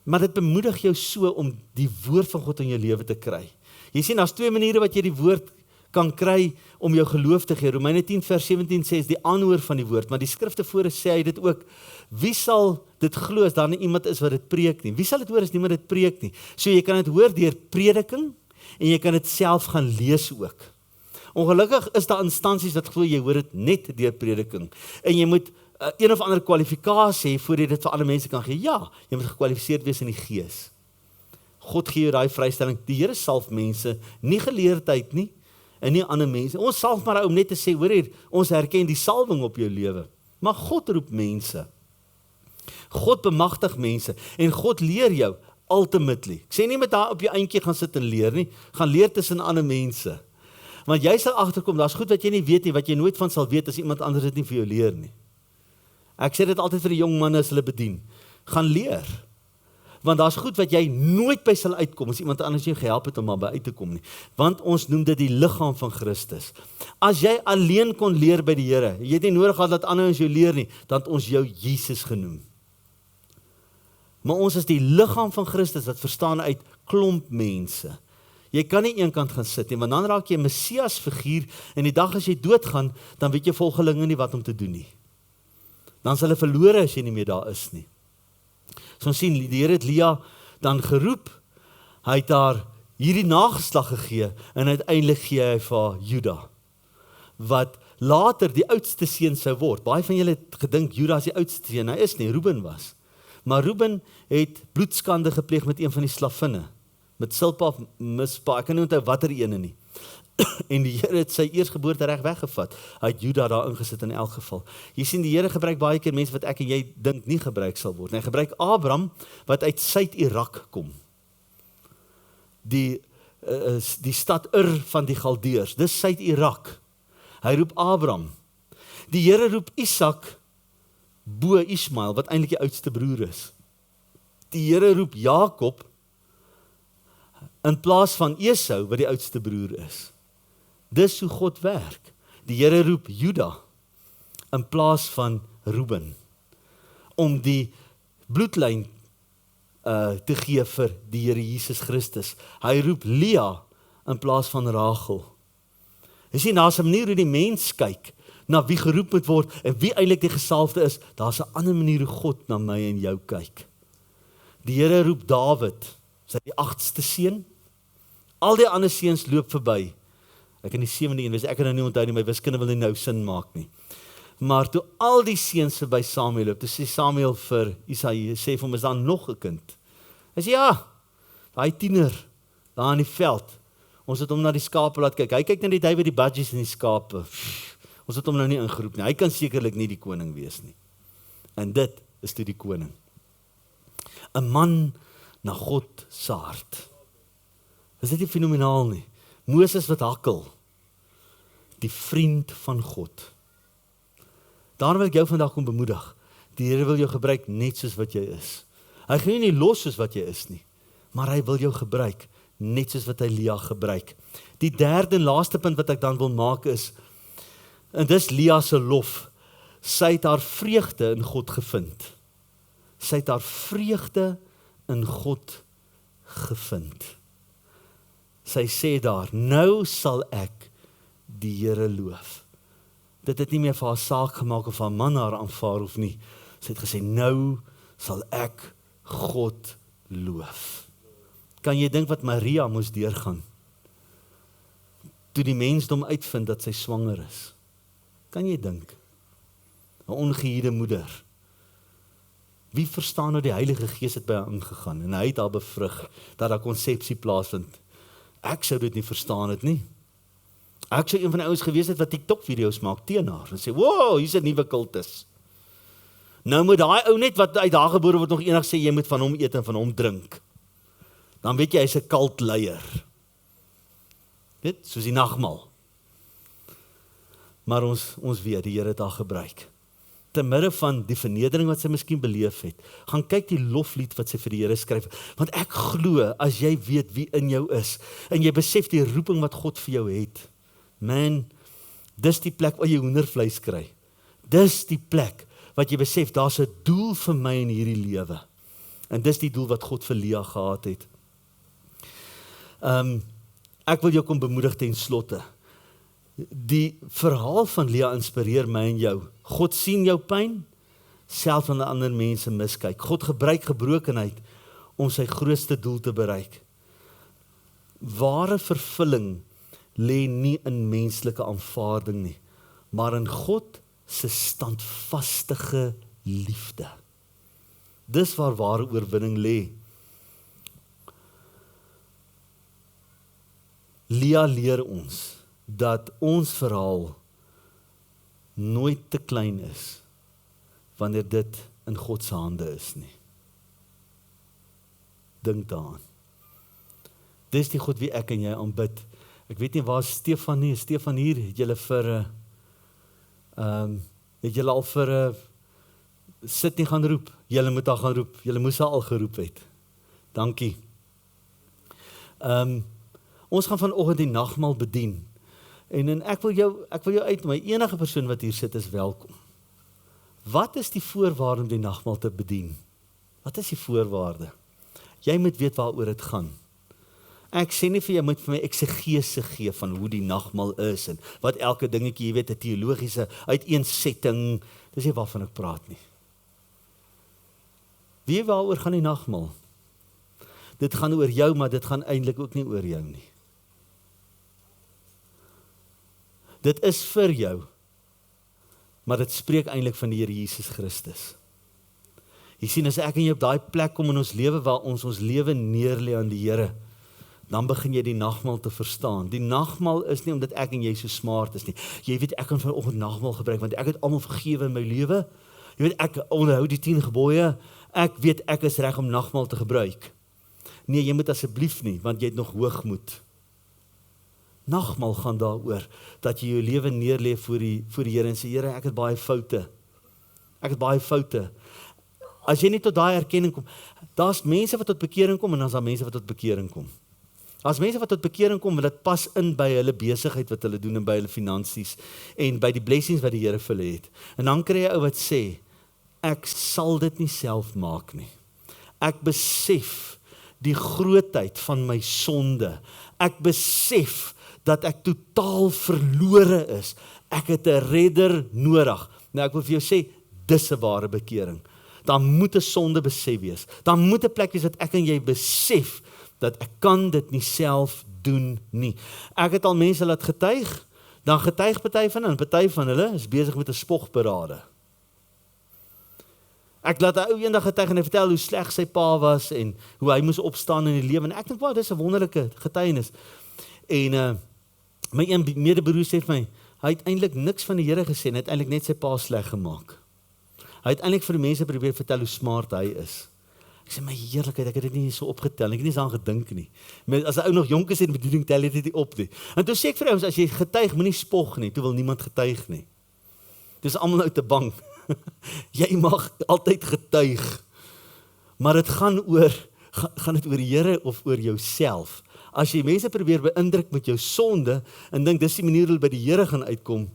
Maar dit bemoedig jou so om die woord van God in jou lewe te kry. Jy sien, daar's 2 maniere wat jy die woord kan kry om jou geloof te gee. Romeine 10 vers 17 sê is die aanhoor van die woord, maar die skrifte voor sê hy dit ook. Wie sal dit glo as daar nie iemand is wat dit preek nie? Wie sal dit hoor as niemand dit preek nie? So jy kan dit hoor deur prediking en jy kan dit self gaan lees ook. Ongelukkig is daar instansies wat glo jy hoor dit net deur prediking. En jy moet een of ander kwalifikasie hê voor jy dit vir ander mense kan gee. Ja, jy moet gekwalifiseerd wees in die gees. God gee jou daai vrystelling. Die Here salf mense, nie geleerdheid nie, en nie ander mense. Ons salf maar om net te sê, hoor hier, ons herken die salwing op jou lewe. Maar God roep mense. God bemagtig mense, en God leer jou, ultimately. Ek sê nie met daar op jou eentjie gaan sit en leer nie, gaan leer tussen ander mense. Want jy sal agterkom, daar's goed wat jy nie weet nie, wat jy nooit van sal weet as iemand anders dit nie vir jou leer nie. Ek sê dit altyd vir die jong manne as hulle bedien. Gaan leer. Want daar's goed wat jy nooit by sal uitkom as iemand anders jou gehelp het om maar by uit te kom nie. Want ons noem dit die liggaam van Christus. As jy alleen kon leer by die Here, jy het nie nodig gehad dat ander ons jou leer nie, dan het ons jou Jesus genoem. Maar ons is die liggaam van Christus wat verstaan uit klomp mense. Jy kan nie eenkant gaan sit nie, want dan raak jy 'n Messias figuur en die dag as jy doodgaan, dan weet jy volgelinge nie wat om te doen nie. Dan is hulle verlore as jy nie meer daar is nie. So ons sien, die Here het Lia dan geroep, hy het haar hierdie nageslag gegee, en uiteindelik gee hy vir haar Juda, wat later die oudste seun sou word. Baie van julle het gedink, Juda is die oudste seun, hy is nie, Reuben was. Maar Reuben het bloedskande gepleeg met een van die slavinne, met Silpa of Mispa, ek kan nie onthou watter ene nie. En die Here het sy eersgeboortereg weggevat. Hy het Juda daar ingesit in elk geval. Jy sien, die Here gebruik baie keer mense wat ek en jy dink nie gebruik sal word. Hy gebruik Abraham wat uit Suid-Irak kom. Die stad Ur van die Galdeërs, dis Suid-Irak. Hy roep Abraham. Die Here roep Isak bo Ismael, wat eintlik die oudste broer is. Die Here roep Jakob in plaas van Esau, wat die oudste broer is. Dis hoe God werk. Die Here roep Juda in plaas van Reuben, om die bloedlyn te gee vir die Here Jesus Christus. Hy roep Lia in plaas van Rachel. Jy sien, daar's 'n manier hoe die mens kyk na wie geroep moet word en wie eintlik die gesalfde is. Daar's 'n ander manier hoe God na my en jou kyk. Die Here roep Dawid, sy die 8ste seun. Al die ander seuns loop verby. Ek kan die 7de een wees, ek kan nou nie onthou nie, my wiskunde wil nie nou sin maak nie. Maar toe al die seuns verby Samuel loop, toe sê Samuel vir Isaïe, sê vir hom, is daar nog 'n kind? Hy sê, ja, daai tiener, daar in die veld. Ons het hom na die skape laat kyk. Hy kyk na die duwe, die budgies en die skape. Ons het hom nou nie ingeroep nie. Hy kan sekerlik nie die koning wees nie. En dit is toe die koning. 'n Man na God se hart. Is dit nie fenomenaal nie? Moses wat hakkel. Die vriend van God. Daarom wil ek jou vandag kom bemoedig. Die Here wil jou gebruik net soos wat jy is. Hy gaan jou nie los soos wat jy is nie. Maar hy wil jou gebruik net soos wat hy Lia gebruik. Die derde en laaste punt wat ek dan wil maak is, en dis Lia se lof, sy het haar vreugde in God gevind. Sy het haar vreugde in God gevind. Sy sê daar, nou sal ek die Here loof. Dit het nie meer vir haar saak gemaak of haar man haar aanvaar of nie. Sy het gesê, nou sal ek God loof. Kan jy dink wat Maria moes deurgaan? Toe die mensdom uitvind dat sy swanger is. Kan jy dink? 'n ongehuwde moeder. Wie verstaan nou die Heilige Gees het by haar ingegaan en hy het haar bevrug dat daar konsepsie plaasvind. Ek sou dit nie verstaan het nie. Ek sou een van die ouens gewees het wat TikTok-video's maak teen haar en sê, wow, hier's 'n nuwe kultus. Nou moet daai ou net wat uit daar gebore word nog eendag sê, jy moet van hom eet en van hom drink. Dan weet jy, hy's 'n kultleier. Weet, soos die nagmaal. Maar ons weet, die Here het haar gebruik. Te midde van die vernedering wat sy miskien beleef het, gaan kyk die loflied wat sy vir die Here skryf. Want ek glo, as jy weet wie in jou is, en jy besef die roeping wat God vir jou het, man, dis die plek waar jy hoendervleis kry. Dis die plek wat jy besef, daar's 'n doel vir my in hierdie lewe. En dis die doel wat God vir Lia gehad het. Ek wil jou kom bemoedig ten slotte. Die verhaal van Lia inspireer my en jou. God sien jou pyn, selfs wanneer ander mense miskyk. God gebruik gebrokenheid om sy grootste doel te bereik. Ware vervulling lê nie in menslike aanvaarding nie, maar in God se standvastige liefde. Dis waar ware oorwinning lê. Lia leer ons dat ons verhaal nooit te klein is wanneer dit in God se hande is nie. Dink daaraan. Dis die God wie ek en jy aanbid. Ek weet nie waar Stefan nie, Stefan hier, het julle vir het julle al vir sit nie gaan roep, julle moet haar gaan roep, julle moes haar al geroep het. Dankie. Ons gaan vanoggend die nagmaal bedien. En ek wil jou uitnooi, enige persoon wat hier sit is welkom. Wat is die voorwaarde om die nagmaal te bedien? Wat is die voorwaarde? Jy moet weet waaroor dit gaan. Ek sê nie vir jy moet vir my eksegese gee van hoe die nagmaal is en wat elke dingetjie, jy weet, 'n teologiese uiteensetting, dis nie waarvan ek praat nie. Wie waaroor gaan die nagmaal? Dit gaan oor jou, maar dit gaan eintlik ook nie oor jou nie. Dit is vir jou, maar dit spreek eintlik van die Here Jesus Christus. Jy sien, as ek en jy op daai plek kom in ons lewe waar ons lewe neerlê aan die Here, dan begin jy die nagmaal te verstaan. Die nagmaal is nie omdat ek en jy so smart is nie. Jy weet, ek kan vanoggend nagmaal gebruik, want ek het almal vergewe in my lewe. Jy weet, ek onderhou die 10 gebooie. Ek weet, ek is reg om nagmaal te gebruik. Nee, jy moet asseblief nie, want jy het nog hoogmoed. Nagmaal gaan daaroor, dat jy jou lewe neerlê voor die Here en sê, Here, ek het baie foute. Ek het baie foute. As jy nie tot daai erkenning kom, daar's mense wat tot bekering kom, en dan's daar mense wat tot bekering kom. As mense wat tot bekering kom, wil dit pas in by hulle besigheid wat hulle doen en by hulle finansies en by die blessings wat die Here vir hulle het. En dan kry jy 'n ou wat sê, ek sal dit nie self maak nie. Ek besef die grootheid van my sonde. Ek besef dat ek totaal verlore is. Ek het 'n redder nodig. Nou ek wil vir jou sê, dis 'n ware bekering. Dan moet 'n sonde besef wees. Dan moet 'n plek wees dat ek en jy besef dat ek kan dit nie self doen nie. Ek het al mense laat getuig, dan getuig party van en party van hulle is besig met 'n spogberade. Ek laat 'n ou eendag getuig en hy vertel hoe sleg sy pa was en hoe hy moes opstaan in die lewe en ek dink, wow, dis 'n wonderlike getuienis. En my een medebroer sê vir my, hy het eintlik niks van die Here gesê, hy het eintlik net sy pa sleg gemaak. Hy het eintlik vir die mense probeer vertel hoe smart hy is. Ek sê, my heerlikheid, ek het dit nie so opgetel, ek het nie eens aan gedink nie. Maar as 'n ou nog jonk is in bediening, tel dit nie op nie. En toe sê ek vir ouens, as jy getuig, moenie spog nie, toe wil niemand getuig nie. Dis almal nou te bang. Jy mag altyd getuig, maar dit gaan dit oor die Here of oor jouself. As jy mense probeer beïndruk met jou sonde, en dink, dis die manier hoe by die Here gaan uitkom,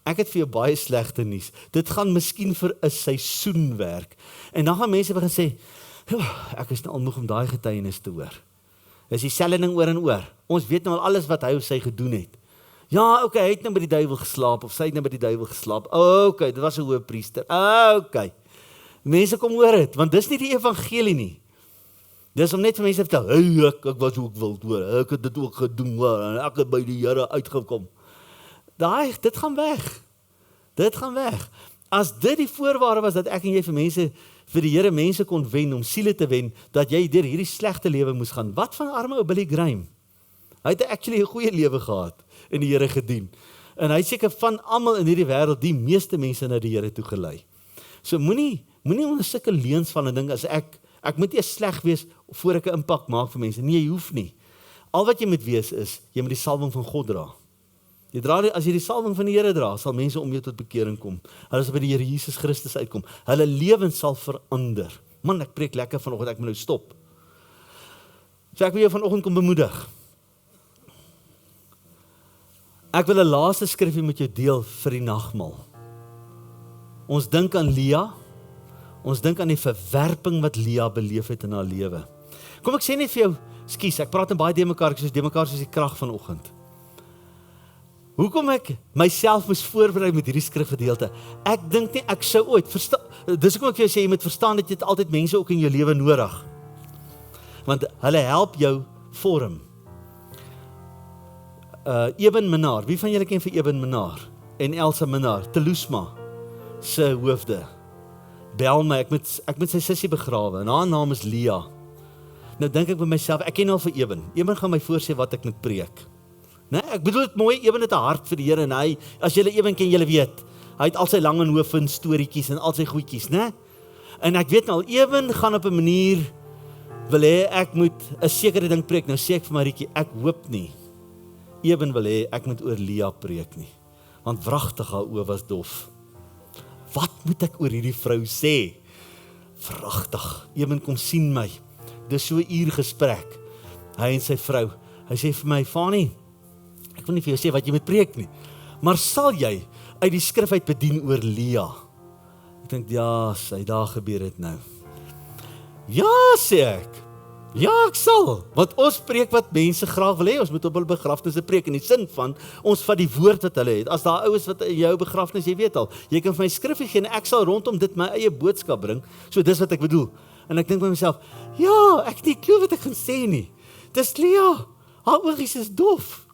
ek het vir jou baie slegte nuus. Dit gaan miskien vir 'n seisoen werk. En dan gaan mense begin sê, ek is nou al moeg om daai getuienis te hoor. Dis dieselfde ding oor en oor. Ons weet nou al alles wat hy of sy gedoen het. Ja, okay, hy het nou by die duiwel geslaap, of sy het nou by die duiwel geslaap. Okay, dit was 'n hoëpriester. Okay. Mense kom hoor dit, want dis nie die evangelie nie. Dis om net vir mense te vertel, hey, ek was ook wild hoor, ek het dit ook gedoen hoor, en ek het by die Here uitgekom. Dit gaan weg. Dit gaan weg. As dit die voorwaarde was dat ek en jy vir die Here mense kon wen, om siele te wen, dat jy deur hierdie slegte lewe moes gaan. Wat van arme ou Billy Graham? Hy het actually 'n goeie lewe gehad en die Here gedien. En hy het seker van almal in hierdie wêreld die meeste mense na die Here toe gelei. So moenie onder sulke leuns van 'n ding as ek moet eers sleg wees voor ek 'n impak maak vir mense. Nee, jy hoef nie. Al wat jy moet wees is, jy moet die salwing van God dra. As jy die salwing van die Here dra, sal mense om jou tot bekering kom. Hulle sal by die Here Jesus Christus uitkom. Hulle lewens sal verander. Man, ek preek lekker vanoggend, ek moet nou stop. So ek wil jou vanoggend kom bemoedig. Ek wil 'n laaste skrifgie met jou deel vir die nagmaal. Ons dink aan Lia. Ons dink aan die verwerping wat Lia beleef het in haar lewe. Kom ek sê net vir jou, skus, ek praat in baie deurmekaar, ek soos die krag vanoggend. Hoekom ek myself moes voorberei met hierdie skrifgedeelte? Ek dink nie ek sou ooit verstaan. Dis hoekom ek vir jou sê jy moet verstaan dat jy het altyd mense ook in jou lewe nodig. Want hulle help jou vorm. Eben Menaar, wie van julle ken vir Eben Menaar? En Elsa Menaar, Telusma, se hoofde. Bel my, ek moet sy sussie begrawe, en haar naam is Lia. Nou dink ek by myself, ek ken al vir Eben. Eben gaan my voorsê wat ek moet preek. Nee, ek bedoel dit mooi, Eben het 'n hart vir die Here, en hy, as julle Eben ken, julle weet, hy het al sy lang en hoof en storieetjies en al sy goedjies, né? En ek weet nou al, Eben gaan op 'n manier wil hê ek moet 'n sekere ding preek. Nou sê ek vir Marietjie, ek hoop nie. Eben wil hê ek moet oor Lia preek nie. Want wragtig haar oë was dof. Wat moet ek oor hierdie vrou sê? Wragtig. Eben kom sien my. Dis so 'n uur gesprek. Hy en sy vrou. Hy sê vir my, Fanie, ek wil nie vir jou sê wat jy moet preek nie, maar sal jy uit die skrif uit bedien oor Lia? Ek dink, ja, sy daar gebeur het nou. Ja, sê ek. Ja, ek sal. Want ons preek wat mense graag wil hê. Ons moet op hulle begrafnisse preek in die sin van ons vat die woord wat hulle het. As daar oues wat in jou begrafnis, jy weet al, jy kan vir my skrifgie gee en ek sal rondom dit my eie boodskap bring. So dis wat ek bedoel. En ek dink by myself, ja, ek het nie klou wat ek gaan sê nie. Dis Lia. Haar oogies is dof.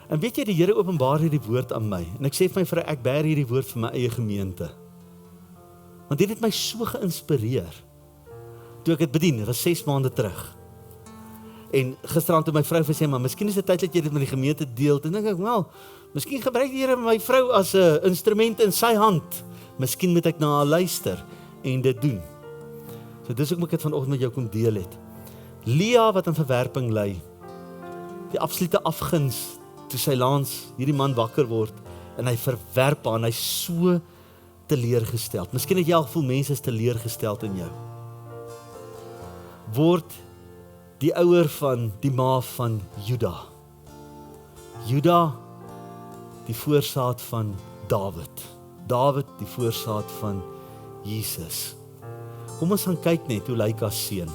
En weet jy, die Here openbaar hierdie woord aan my. En ek sê vir my vrou, ek bær hierdie woord vir my eie gemeente. Want dit het my so geïnspireer. Toe ek het bedien, dit was 6 maande terug. En gisteraan toe my vrou sê, maar miskien is dit tyd dat jy dit met die gemeente deel. En dink ek, wel, miskien gebruik die Here my vrou as 'n instrument in sy hand. Miskien moet ek na haar luister en dit doen. So dis hoekom ek dit vanoggend met jou kom deel het. Lia wat aan verwerping ly, die absolute afguns, toe sy laans hierdie man wakker word, en hy verwerp haar, en hy so teleurgesteld. Miskien het jy al gevoel, mense is teleurgesteld in jou. Word die ouer van die ma van Juda. Juda, die voorsaat van Dawid. Dawid, die voorsaat van Jesus. Kom ons gaan kyk net hoe lyk haar seun.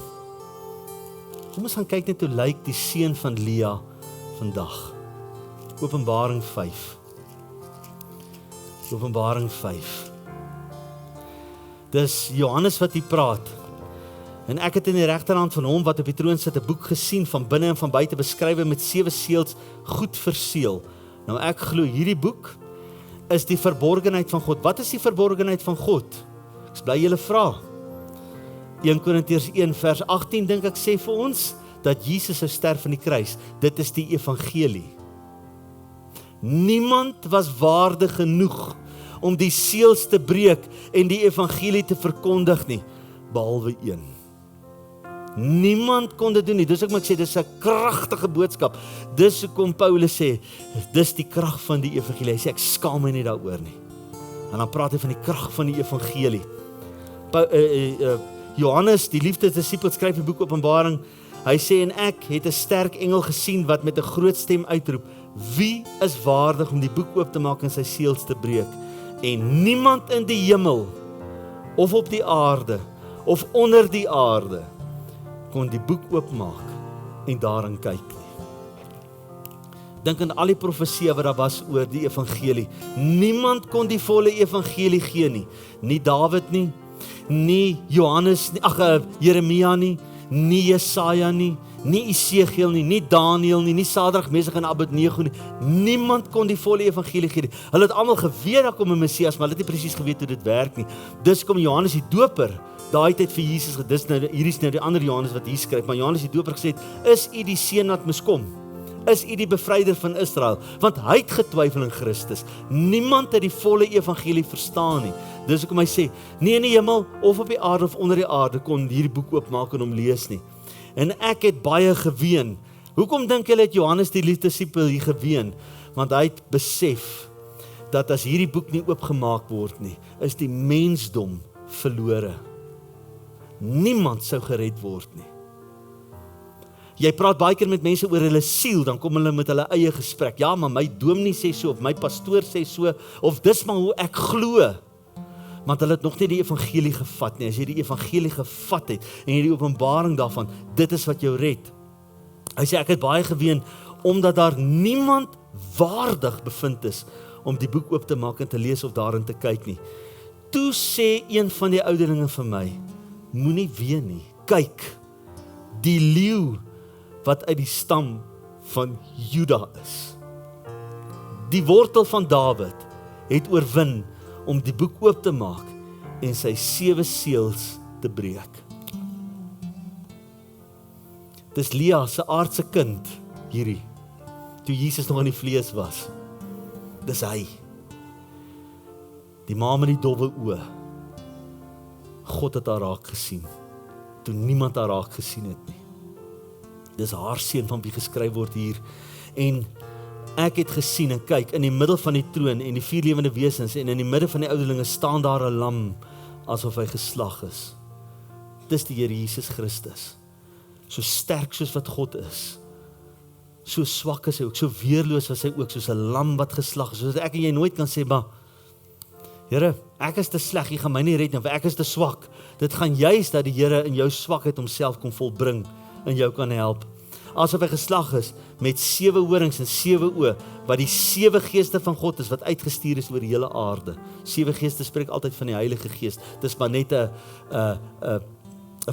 Kom ons gaan kyk net hoe lyk die seun van Lia vandag. Openbaring 5. Openbaring 5. Dis Johannes wat hier praat. En ek het in die regterhand van hom wat op die troon sit 'n boek gesien van binne en van buite beskrywe met 7 seels goed verseël. Nou ek glo hierdie boek is die verborgenheid van God. Wat is die verborgenheid van God? Ek bly julle vra. 1 Korintiërs 1 vers 18 dink ek sê vir ons dat Jesus sou sterf aan die kruis. Dit is die evangelie. Niemand was waardig genoeg om die seels te breek en die evangelie te verkondig nie, behalwe een. Niemand kon dit doen nie. Dis hoekom ek sê, dis 'n kragtige boodskap. Dis hoekom Paulus sê, dis die krag van die evangelie. Hy sê, ek skaam my nie daaroor nie. En dan praat hy van die krag van die evangelie. Johannes, die liefdesdisipel, skryf die boek Openbaring. Hy sê, en ek het 'n sterk engel gesien wat met 'n groot stem uitroep, wie is waardig om die boek oop te maak en sy seels te breek? En niemand in die hemel, of op die aarde, of onder die aarde, kon die boek oopmaak en daarin kyk nie. Dink aan al die profeseë wat daar was oor die evangelie. Niemand kon die volle evangelie gee nie. Nie Dawid nie, nie Johannes nie, Jeremia nie, nie Jesaja nie, nie Esegiel nie, nie Daniël nie, nie Sadrag, Mesach en Abednego nie. Niemand kon die volle evangelie gee nie. Hulle het almal geweet daar kom 'n Messias, maar hulle het nie presies geweet hoe dit werk nie. Dus kom Johannes die Doper daai tyd vir Jesus gedis. Nou hier is nou die ander Johannes wat hier skryf, maar Johannes die Doper gesê, is u die seun wat moes kom? Is u die bevryder van Israel? Want hy het getwyfel in Christus. Niemand het die volle evangelie verstaan nie. Dis hoekom hy sê, nie in die hemel of op die aarde of onder die aarde kon hierdie boek oopmaak en hom lees nie. En ek het baie geween. Hoekom dink julle het Johannes die liefdesdisipel hier geween? Want hy het besef dat as hierdie boek nie oopgemaak word nie, is die mensdom verlore. Niemand sou gered word nie. Jy praat baie keer met mense oor hulle siel, dan kom hulle met hulle eie gesprek. Ja, maar my dominee sê so, of my pastoor sê so, of dis maar hoe ek glo. Want hulle het nog nie die evangelie gevat nie. As jy die evangelie gevat het, en jy die openbaring daarvan, dit is wat jou red. Hy sê, ek het baie geween, omdat daar niemand waardig bevind is, om die boek oop te maak en te lees of daarin te kyk nie. Toe sê een van die ouderlinge vir my, moenie ween nie, kyk, die leeu wat uit die stam van Juda is. Die wortel van Dawid het oorwin om die boek oop te maak en sy 7 seels te breek. Dis Lia se aardse kind hierdie, toe Jesus nog in die vlees was. Dis hy. Die ma met die dowwe oë. God het haar raak gesien, toe niemand haar raak gesien het nie. Dis haar seun van wie geskryf word hier. En ek het gesien en kyk, in die middel van die troon en die 4 lewende wesens en in die midde van die ouderlinge staan daar 'n lam, asof hy geslag is. Dis die Here Jesus Christus. So sterk soos wat God is. So swak is hy ook, so weerloos was hy ook, soos 'n lam wat geslag is. Soos ek en jy nooit kan sê, maar Here, ek is te sleg, jy gaan my nie red nie, of ek is te swak. Dit gaan juist dat die Here in jou swakheid homself kom volbring en jou kan help. Asof hy geslag is met 7 horings en 7 oë, wat die 7 geeste van God is, wat uitgestuur is oor die hele aarde. 7 geeste spreek altyd van die Heilige Gees. Dis maar net 'n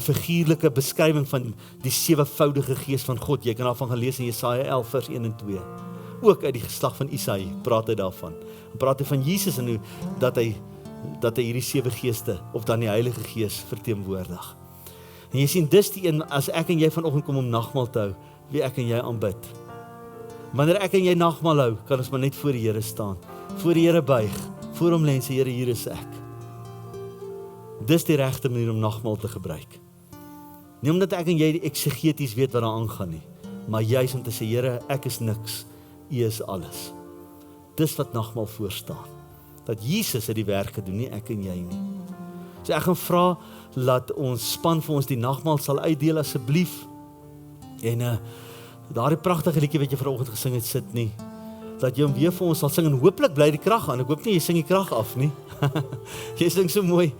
figuurlike beskrywing van die 7voudige Gees van God. Jy kan daarvan gaan lees in Jesaja 11 vers 1 en 2. Ook uit die geslag van Isaïe praat hy daarvan. Dan praat hy van Jesus en hoe dat hy hierdie 7 geeste of dan die Heilige Gees verteenwoordig. En jy sien, dis die een, as ek en jy vanoggend kom om nagmaal te hou, wie ek en jy aanbid. Wanneer ek en jy nagmaal hou, kan ons maar net voor die Here staan, voor die Here buig, voor hom lê en sê, Here, hier is ek. Dis die regte manier om nagmaal te gebruik. Nie omdat ek en jy die eksegeties weet wat daar aangaan nie, maar juist om te sê, Here, ek is niks, U is alles. Dis wat nagmaal voorstaan. Dat Jesus het die werk gedoen, nie ek en jy nie. So ek gaan vra, laat ons span vir ons die nagmaal sal uitdeel asseblief. En daardie pragtige liedjie wat jy vanoggend gesing het, sit nie. Dat jy hom weer vir ons sal sing en hopelik bly die krag aan. Ek hoop nie jy sing die krag af nie. Jy sing so mooi.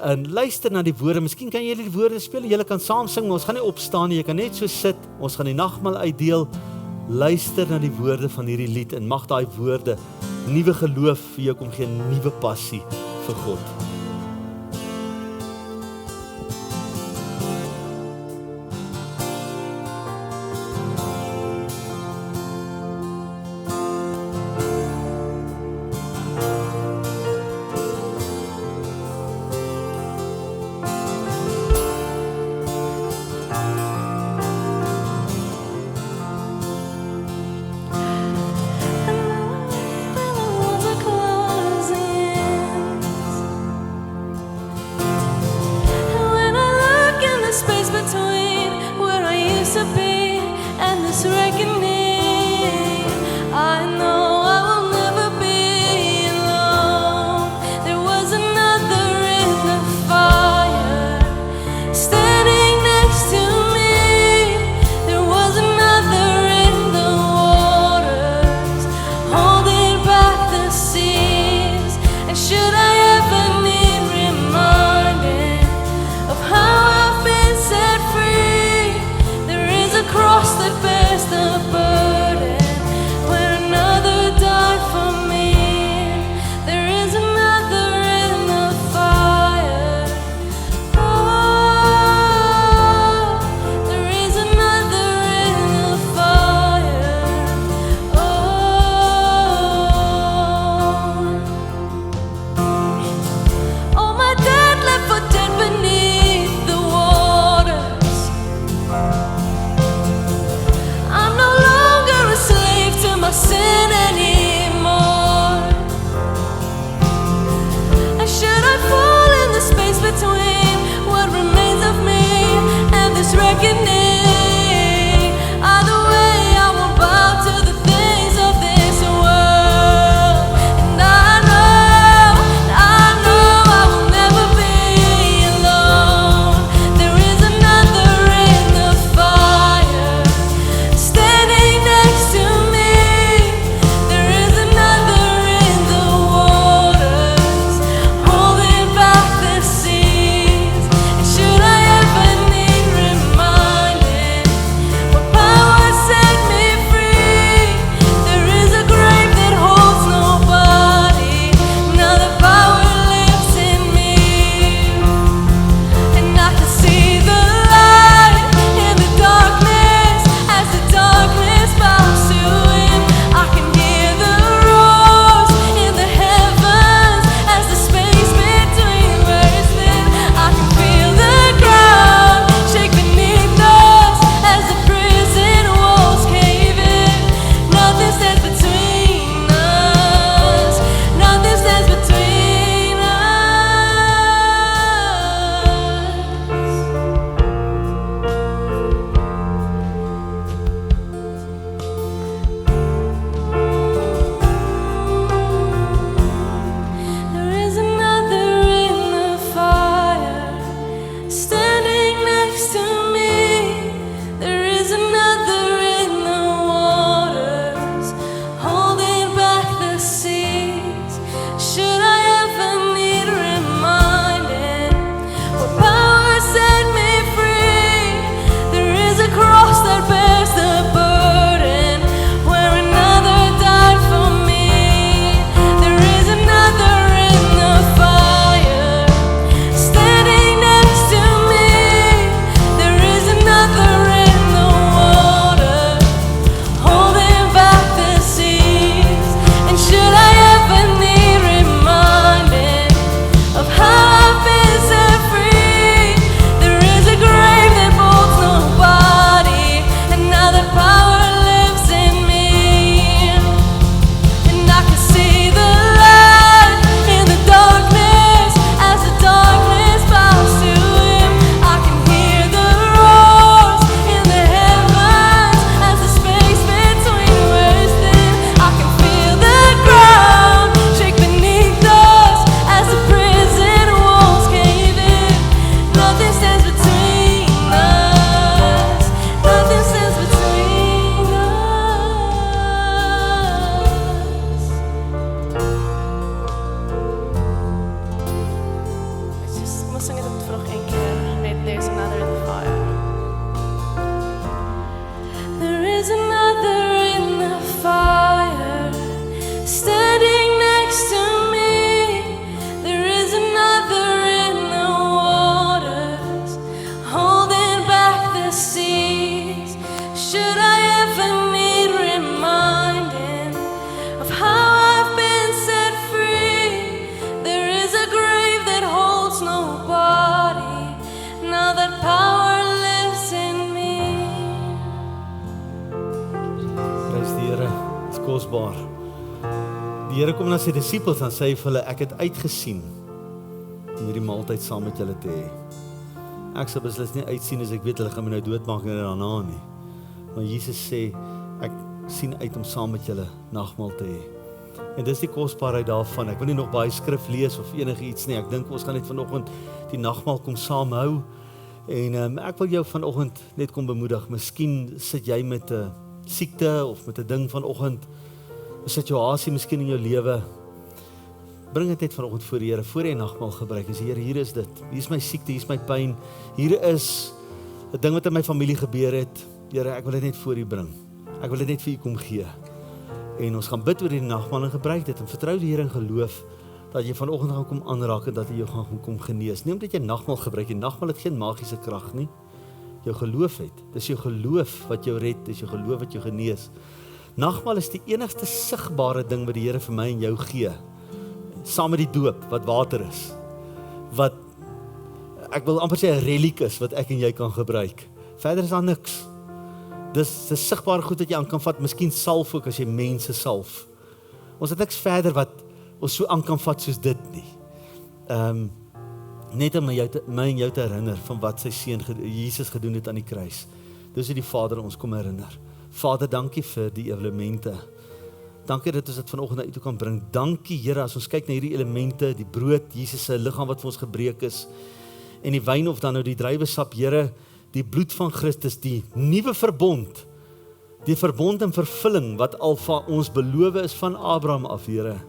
En luister na die woorde. Miskien kan jy die woorde speel en jy kan saam sing, maar ons gaan nie opstaan nie. Jy kan net so sit. Ons gaan die nagmaal uitdeel. Luister na die woorde van hierdie lied en mag daai woorde nuwe geloof vir jou kom gee, nuwe passie vir God. sing dit nog een keer, net There's Another in the Fire. There is another in the fire, standing next to me. There is another in the waters, holding back the seas. Should I ever need reminding of how I've been set free? There is a grave that holds no body, now that power lives in me. Prys die Here, dit is kosbaar. Die Here kom na sy disippels en sê vir hulle, ek het uitgesien om hierdie maaltyd saam met julle te hê. Ek sal beslis nie uitsien as ek weet hulle gaan my nou doodmaak en daarna nie. Maar Jesus sê, ek sien uit om saam met julle nagmaal te hê. En dis die kosbaarheid daarvan. Ek wil nie nog baie skrif lees of enige iets nie. Ek dink ons gaan net vanoggend die nagmaal kom saam hou. En ek wil jou vanoggend net kom bemoedig. Miskien sit jy met 'n siekte of met 'n ding vanoggend, 'n situasie miskien in jou lewe. Bring dit net vanoggend voor die Here, voor jy nagmaal gebruik. Dis Here, hier is dit. Hier is my siekte, hier is my pyn. Hier is 'n ding wat in my familie gebeur het. Here, ek wil dit net voor U bring. Ek wil dit net vir U kom gee. En ons gaan bid oor die nagmaal en gebruik dit en vertrou die Here in geloof dat jy vanoggend gaan kom aanraak en dat hy jou gaan kom genees. Nie omdat jy nagmaal gebruik, die nagmaal het geen magiese krag nie. Jou geloof het. Dis jou geloof wat jou red, dis jou geloof wat jou genees. Nagmaal is die enigste sigbare ding wat die Here vir my en jou gee. Saam met die doop wat water is. Wat ek wil amper sê 'n reliek is wat ek en jy kan gebruik. Verder is daar niks. Dis 'n sigbare goed wat jy aan kan vat, miskien salf ook as jy mense salf. Ons het niks verder wat ons so aan kan vat soos dit nie. Net om my en jou te herinner van wat sy seun Jesus gedoen het aan die kruis. Dis hoe die Vader ons kom herinner. Vader, dankie vir die elemente. Dankie dat ons dit vanoggend na U toe kan bring. Dankie Here, as ons kyk na hierdie elemente, die brood, Jesus se liggaam wat vir ons gebreek is, en die wyn of dan nou die druiwesap, Here, die bloed van Christus, die nuwe verbond, die verbond en vervulling wat al van ons beloof is van Abraham af, Here,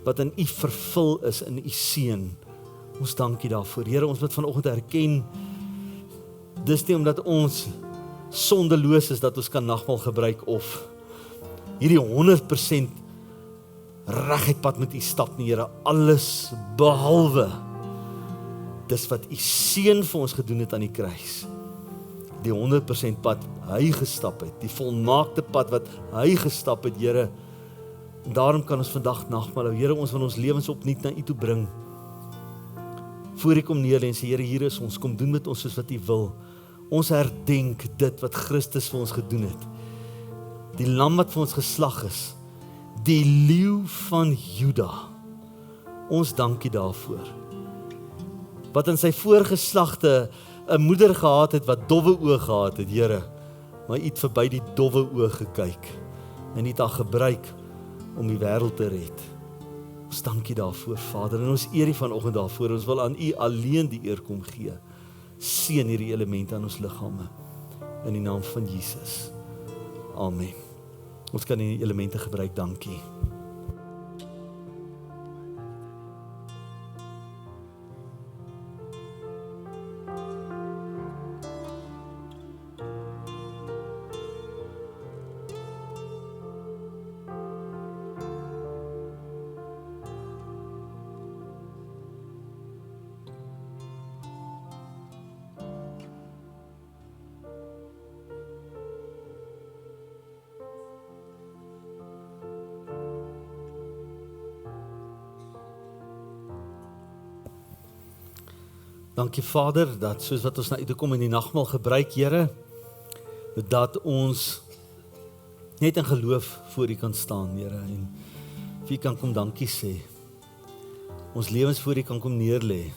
wat in U vervul is in U seun. Ons dankie daarvoor. Here, ons moet vanoggend erken, dis nie omdat ons sondeloos is dat ons kan nagmaal gebruik of hierdie 100% reguit pad met U stap nie, Here, alles behalwe dis wat U seun vir ons gedoen het aan die kruis. Die 100% pad hy gestap het, die volmaakte pad wat hy gestap het, Here. En daarom kan ons vandag nagmaal hou. Here, ons wil ons lewens opnuut na U toe bring. Voor U kom neer en sê, Here, hier is ons, kom doen met ons soos wat U wil. Ons herdenk dit wat Christus vir ons gedoen het. Die lam wat vir ons geslag is, die leeu van Juda. Ons dankie daarvoor. Wat in sy voorgeslagte 'n moeder gehad het wat dowwe oë gehad het, Here, maar U het verby die dowwe oë gekyk en U het haar gebruik om die wêreld te red. Ons dankie daarvoor, Vader, en ons eer U vanoggend daarvoor. Ons wil aan U alleen die eer kom gee. Seën hierdie elemente aan ons liggame in die naam van Jesus. Amen. Ons kan die elemente gebruik, dankie. Dankie Vader, dat soos wat ons na U toe kom in die nagmaal gebruik, Here, dat ons net in geloof voor U kan staan, Here, en vir U kan kom dankie sê. Ons lewens voor U kan kom neerlê.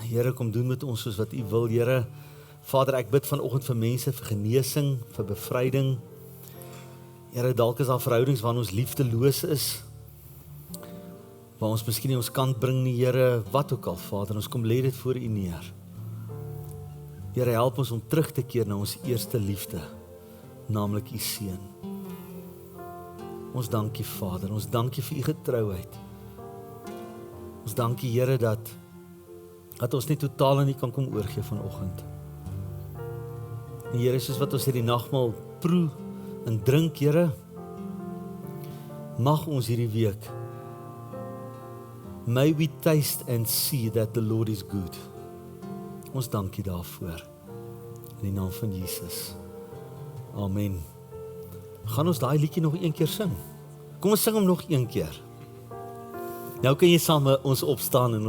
Here, kom doen met ons soos wat U wil, Here. Vader, ek bid vanoggend vir mense, vir genesing, vir bevryding. Here, dalk is daar verhoudings waarin ons liefdeloos is, waar ons miskien nie ons kant bring nie, Here, wat ook al, Vader, ons kom lê dit voor U neer. Here, help ons om terug te keer na ons eerste liefde, naamlik U seun. Ons dankie, Vader, ons dankie vir U getrouheid. Ons dankie, Here, dat dat ons net totaal nie kan kom oorgee vanoggend. En Here, soos wat ons hierdie nagmaal proe en drink, Here, mag ons hierdie week, may we taste and see that the Lord is good. Ons dankie daarvoor. In die naam van Jesus. Amen. Gaan ons daai liedjie nog een keer sing? Kom ons sing hom nog een keer. Nou kan jy saam met ons opstaan en